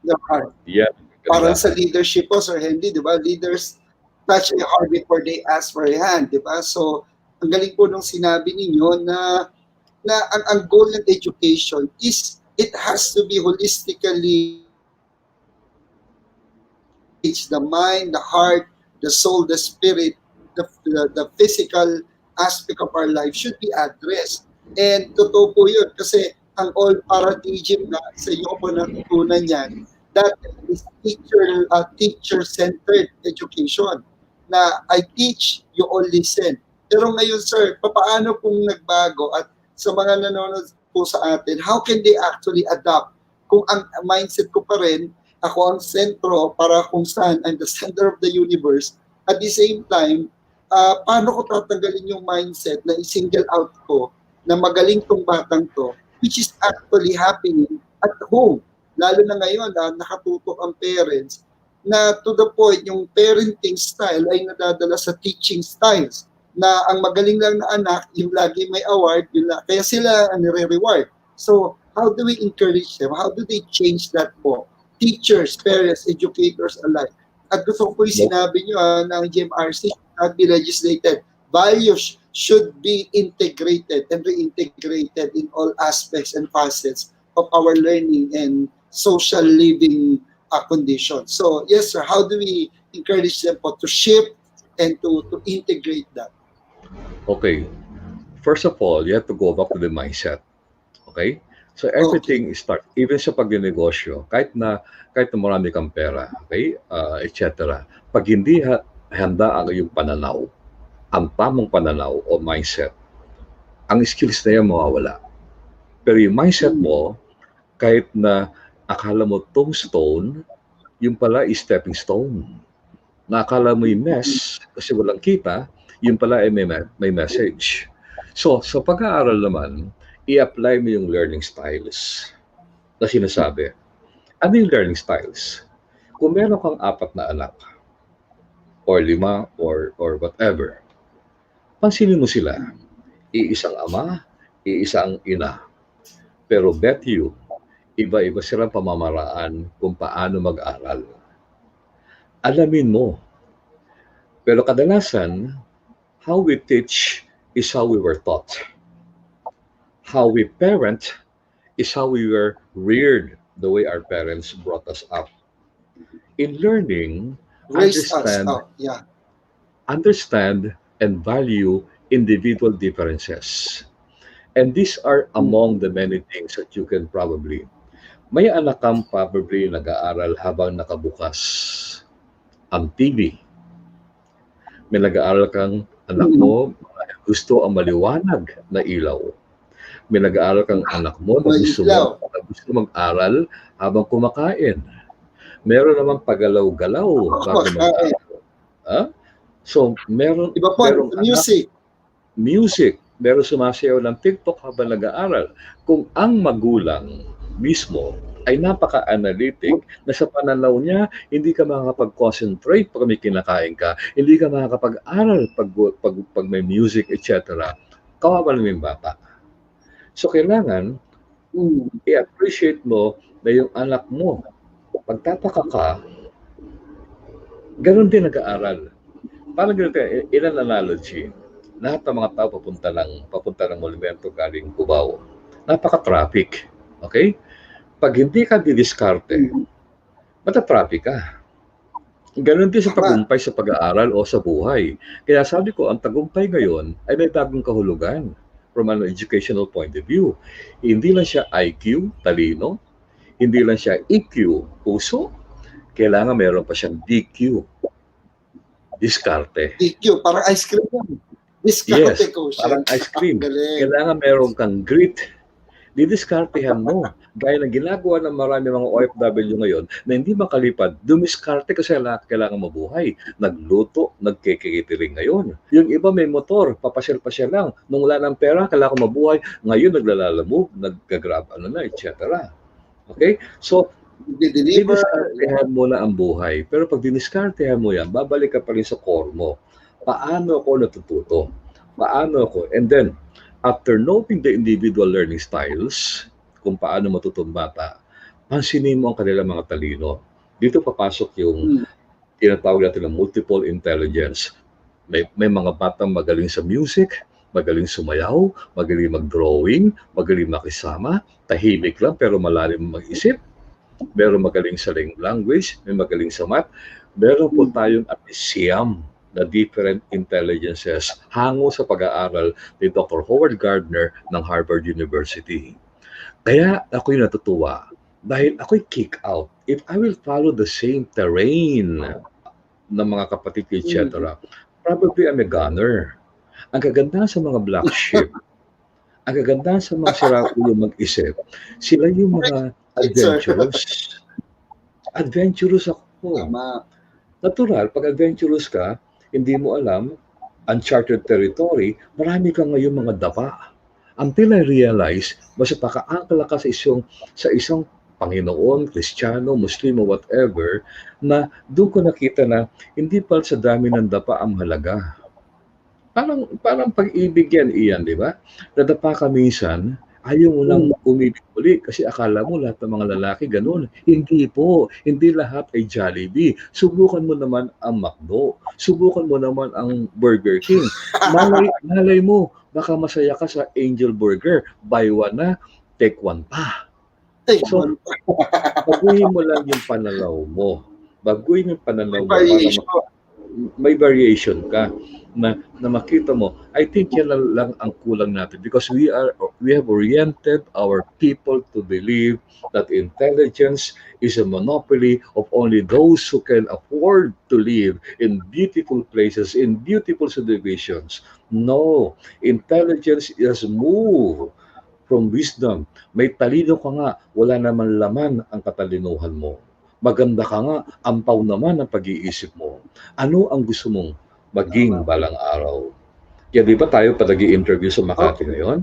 Their heart. Yeah. Parang sa leadership po, Sir Henry, di ba? Leaders touch a heart before they ask for a hand, di ba? So, ang galing po nung sinabi ninyo na ang goal ng education is it has to be holistically the mind, the heart, the soul, the spirit, the physical aspect of our life should be addressed. And totoo po yun kasi ang all paradigm na sa inyo po natutunan yan, that is teacher-centered education. Na I teach, you all listen. Pero ngayon, sir, paano kung nagbago at sa mga nanonood po sa atin, how can they actually adapt kung ang mindset ko pa rin, ako ang sentro para kung saan I'm the center of the universe. At the same time, paano ko tatanggalin yung mindset na i-single out ko na magaling tong batang to, which is actually happening at home. Lalo na ngayon, nakatutok ang parents na to the point, yung parenting style ay nadadala sa teaching styles na ang magaling lang na anak, yung lagi may award, kaya sila nire-reward. So, how do we encourage them? How do they change that po? Teachers, parents, educators alike. At gusto ko po yung sinabi nyo ng GMRC should be legislated. Values should be integrated and reintegrated in all aspects and facets of our learning and social living conditions. So, yes, sir, how do we encourage them po to shift and to integrate that? Okay, first of all, you have to go back to the mindset. Okay? So everything starts, even sa pagnenegosyo, kahit na marami kang pera, okay, etc. Pag hindi handa ang iyong pananaw, ang tamang pananaw o mindset, ang skills na yan mawawala. Pero yung mindset mo, kahit na akala mo tombstone, yung pala is stepping stone. Na akala mo yung mess, kasi walang kita, yung pala ay may message. So, sa pag-aaral naman, i-apply mo yung learning styles na sinasabi. Ano yung learning styles? Kung meron kang 4 na anak, or 5, or whatever, pansinin mo sila. Iisang ama, iisang ina. Pero bet you, iba-iba silang pamamaraan kung paano mag-aral. Alamin mo. Pero kadalasan, how we teach is how we were taught. How we parent is how we were reared, the way our parents brought us up. In learning, understand and value individual differences. And these are among the many things that you can probably, may anak kang probably nag-aaral habang nakabukas ang TV. May nag-aaral kang anak mo, gusto ang maliwanag na ilaw. May nag-aaral kang anak mo na gusto mag-aral habang kumakain. Meron naman pagalaw-galaw bago mag-aral. So, meron music. Meron sumasayaw ng TikTok habang nag-aaral. Kung ang magulang mismo ay napaka-analytic na sa pananaw niya, hindi ka makakapag-concentrate pag may kinakain ka, hindi ka makakapag-aral pag may music, etc. Kawawa naman yung bata. So, kailangan i-appreciate mo na yung anak mo, pagtataka ka, ganun din nag-aaral. Parang ganun, ilan analogy. Lahat ng mga tao papunta ng monumento galing Cubao. Napaka-traffic. Okay? Pag hindi ka didiskarte, mata-traffic ka. Ganun din sa tagumpay sa pag-aaral o sa buhay. Kaya sabi ko, ang tagumpay ngayon ay may bagong kahulugan from an educational point of view. Hindi lang siya IQ, talino. Hindi lang siya EQ, puso. Kailangan meron pa siyang DQ, diskarte. DQ, parang ice cream yan. Diskarte ko siya. Parang ice cream. Kailangan meron kang grit. Didiskartehan mo. Gaya ng ginagawa ng marami mga OFW ngayon na hindi makalipad, dumiskarte kasi kailangan mabuhay. Nagluto, nagkikitiring ngayon. Yung iba may motor, papasyal-pasyal lang. Nung wala ng pera, kailangan mabuhay. Ngayon naglalalamove, naggagrab, etc. Okay? So, didiskartehan mo na ang buhay. Pero pag diniskartehan mo yan, babalik ka pa rin sa core mo. Paano ako natututo? Paano ako? And then, after noting the individual learning styles, kung paano matutong bata, pansinin mo ang kanilang mga talino. Dito papasok yung tinatawag natin ng multiple intelligence. May mga batang magaling sa music, magaling sumayaw, magaling mag-drawing, magaling makisama, tahimik lang pero malalim mag-isip. Meron magaling sa language, may magaling sa math. Meron po tayong at siyam na different intelligences hango sa pag-aaral ni Dr. Howard Gardner ng Harvard University. Kaya ako'y natutuwa dahil ako'y kick out. If I will follow the same terrain ng mga kapatid, etc., probably I'm a gunner. Ang kagandahan sa mga black sheep, ang kagandahan sa mga siraulo mag-isip, sila yung mga adventurous. Adventurous ako. Natural, pag adventurous ka, hindi mo alam, uncharted territory, marami kang ngayon mga dapa. Until I realize, basta pakaangkala ka sa isang Panginoon, Kristiyano, Muslim, o whatever, na doon ko nakita na hindi pala sa dami ng dapa ang halaga. Parang pag-ibig yan, Ian, di ba? Nadapa ka minsan, ayaw mo lang umibig uli kasi akala mo lahat ng mga lalaki ganun. Hindi po. Hindi lahat ay Jollibee. Subukan mo naman ang McDo. Subukan mo naman ang Burger King. Malay mo, baka masaya ka sa Angel Burger. Buy one na, take one pa. So, baguhin mo lang yung pananaw mo. Baguhin yung pananaw mo. May variation ka. na makita mo, I think yan lang ang kulang natin because we have oriented our people to believe that intelligence is a monopoly of only those who can afford to live in beautiful places, in beautiful subdivisions. No, intelligence is move from wisdom. May talino ka nga, wala naman laman ang katalinuhan mo. Maganda ka nga, ampaw naman ang pag-iisip mo. Ano ang gusto mong maging balang araw? Kaya di ba tayo pa nag-i-interview sa Makati ngayon?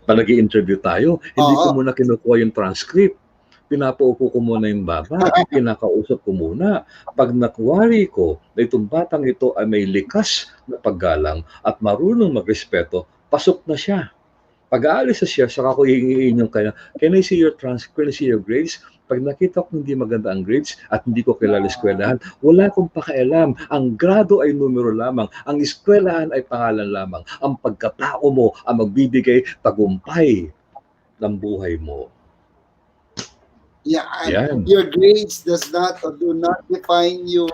Pa nag-i-interview tayo, hindi ko muna kinukuha yung transcript. Pinapaupo ko muna yung baba, kinakausap ko muna. Pag nakuwari ko na itong batang ito ay may likas na paggalang at marunong magrespeto, pasok na siya. Pag-aalis na siya, saka ko hihingiin yung kanya, can I see your transcript, can I see your grades? Pag nakita ko hindi maganda ang grades at hindi ko kilala eskwelahan, wala akong pakialam. Ang grado ay numero lamang. Ang eskwelahan ay pangalan lamang. Ang pagkatao mo ang magbibigay tagumpay ng buhay mo. Yan. Your grades do not define you.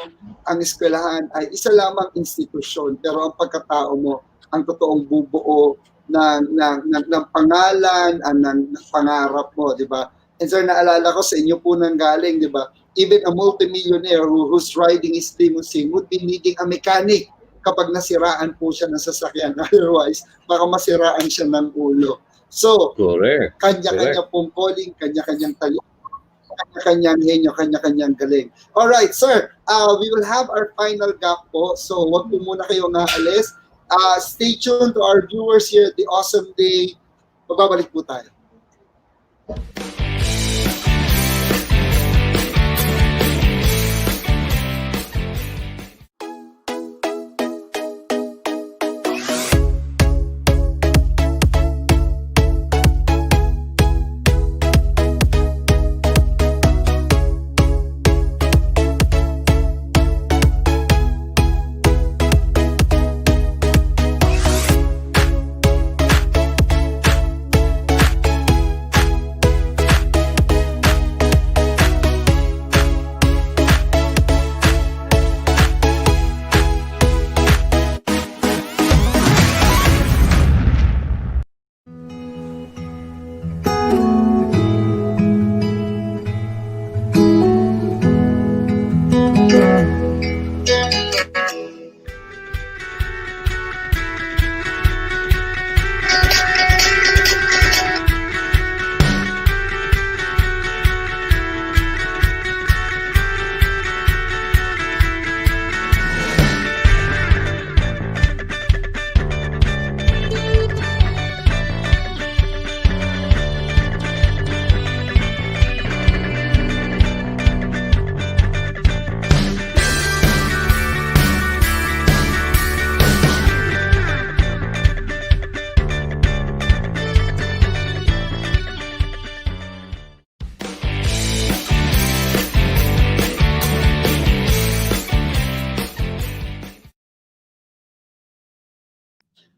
Ang eskwelahan ay isa lamang institusyon, pero ang pagkatao mo ang totoong bubuo ng pangalan, ng pangarap mo, di ba? And sir, naalala ko sa inyo po nang galing, di ba? Even a multimillionaire who's riding his limousine would be needing a mechanic kapag nasiraan po siya ng sasakyan. Otherwise, baka masiraan siya ng ulo. So, correct. Kanya-kanya pong calling, kanya-kanyang talent, kanya-kanyang henyo, kanya-kanyang galing. Alright, sir, we will have our final gap po. So, wag po muna kayo naalis. Stay tuned to our viewers here at the Awesome Day. Magbabalik po tayo.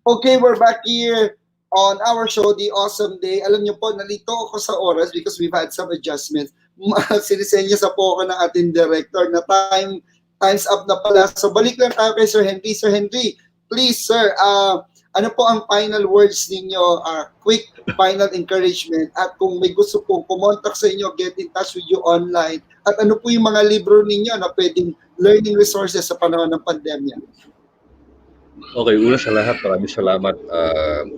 Okay, we're back here on our show, The Awesome Day. Alam niyo po, nalito ako sa oras because we've had some adjustments. Sinisenya sa po ako ng ating director na time's up na pala. So balik lang tayo kay Sir Henry. Sir Henry, please sir, ano po ang final words ninyo? Quick final encouragement. At kung may gusto po, kumontak sa inyo, get in touch with you online. At ano po yung mga libro ninyo na pwedeng learning resources sa panahon ng pandemya? Okay, una sa lahat, maraming salamat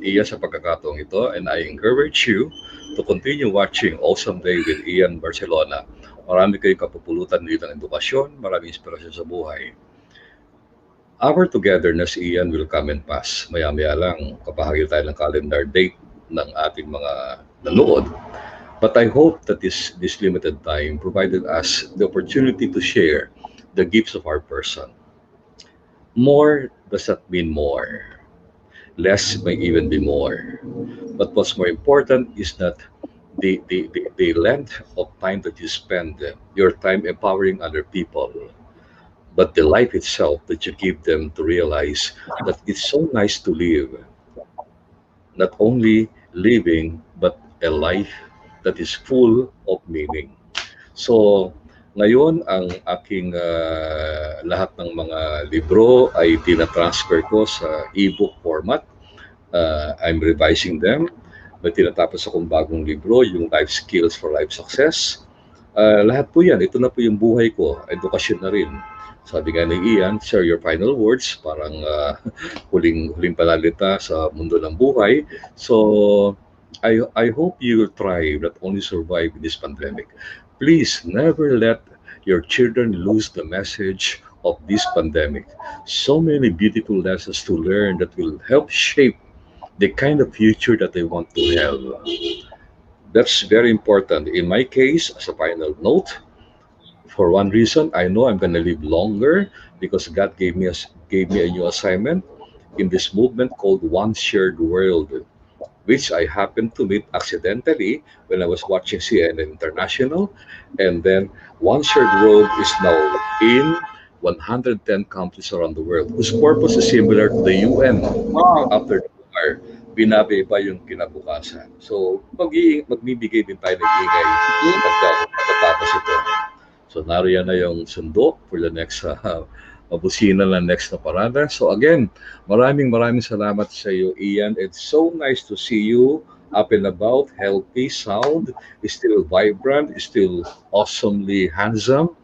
Ian sa pagkakataong ito, and I encourage you to continue watching Awesome Day with Ian Barcelona. Marami kayong kapupulutan dito ng edukasyon, maraming inspirasyon sa buhay. Our togetherness, Ian, will come and pass. Maya-maya lang, kapahagi tayo ng calendar date ng ating mga nanood. But I hope that this limited time provided us the opportunity to share the gifts of our person. More does not mean more. Less may even be more. But what's more important is that the length of time that you spend, your time empowering other people, but the life itself that you give them to realize that it's so nice to live. Not only living, but a life that is full of meaning. So, Ngayon, ang aking lahat ng mga libro ay tinatransfer ko sa e-book format. I'm revising them. May tinatapos akong bagong libro, yung Life Skills for Life Success. Lahat po yan, ito na po yung buhay ko, edukasyon na rin. Sabi nga ni Ian, share your final words, parang huling panalita sa mundo ng buhay. So, I hope you will try not only survive this pandemic. Please never let your children lose the message of this pandemic. So many beautiful lessons to learn that will help shape the kind of future that they want to have. That's very important. In my case, as a final note, for one reason, I know I'm going to live longer because God gave me a new assignment in this movement called One Shared World, which I happened to meet accidentally when I was watching CNN International. And then One Shared World is now in 110 countries around the world, whose purpose is similar to the UN. After the war, binabiba yung kinabukasan. So, magbibigay din tayo ng ingay pagkatapos ito. So, nariyan na yung sundo for the next busina na next na parada. So again, maraming salamat sa iyo, Ian. It's so nice to see you up and about, healthy, sound, still vibrant, still awesomely handsome.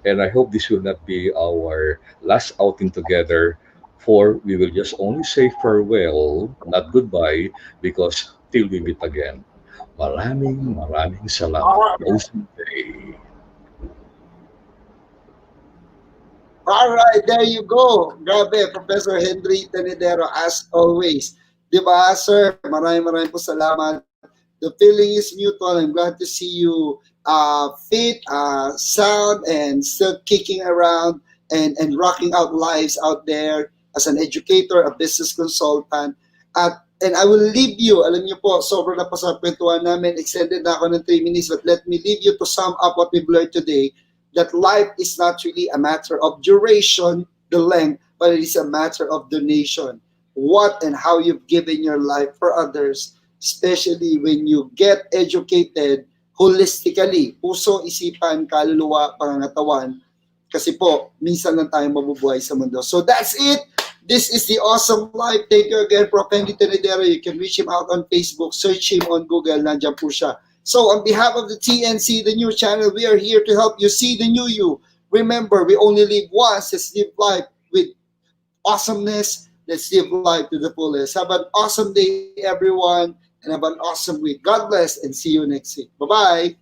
And I hope this will not be our last outing together, for we will just only say farewell, not goodbye, because till we meet again. Maraming salamat. Awesome day. All right, there you go. Grabe, Professor Henry Tenedero, as always. Diba, sir? Maraming po salamat. The feeling is mutual. I'm glad to see you fit, sound, and still kicking around and rocking out lives out there as an educator, a business consultant. And I will leave you, alam niyo po, sobrang na pa sa kwentuhan namin, extended na ako ng 3 minutes, but let me leave you to sum up what we've learned today. That life is not really a matter of duration, the length, but it is a matter of donation. What and how you've given your life for others, especially when you get educated holistically, puso, isipan, kaluluwa, pangangatawan, kasi po, minsan lang tayo mabubuhay sa mundo. So that's it. This is the Awesome Life. Thank you again, Prof. Henry Tenedero. You can reach him out on Facebook, search him on Google, nandiyan po siya. So on behalf of the TNC, the new channel, we are here to help you see the new you. Remember, we only live once. Let's live life with awesomeness. Let's live life to the fullest. Have an awesome day, everyone, and have an awesome week. God bless, and see you next week. Bye-bye.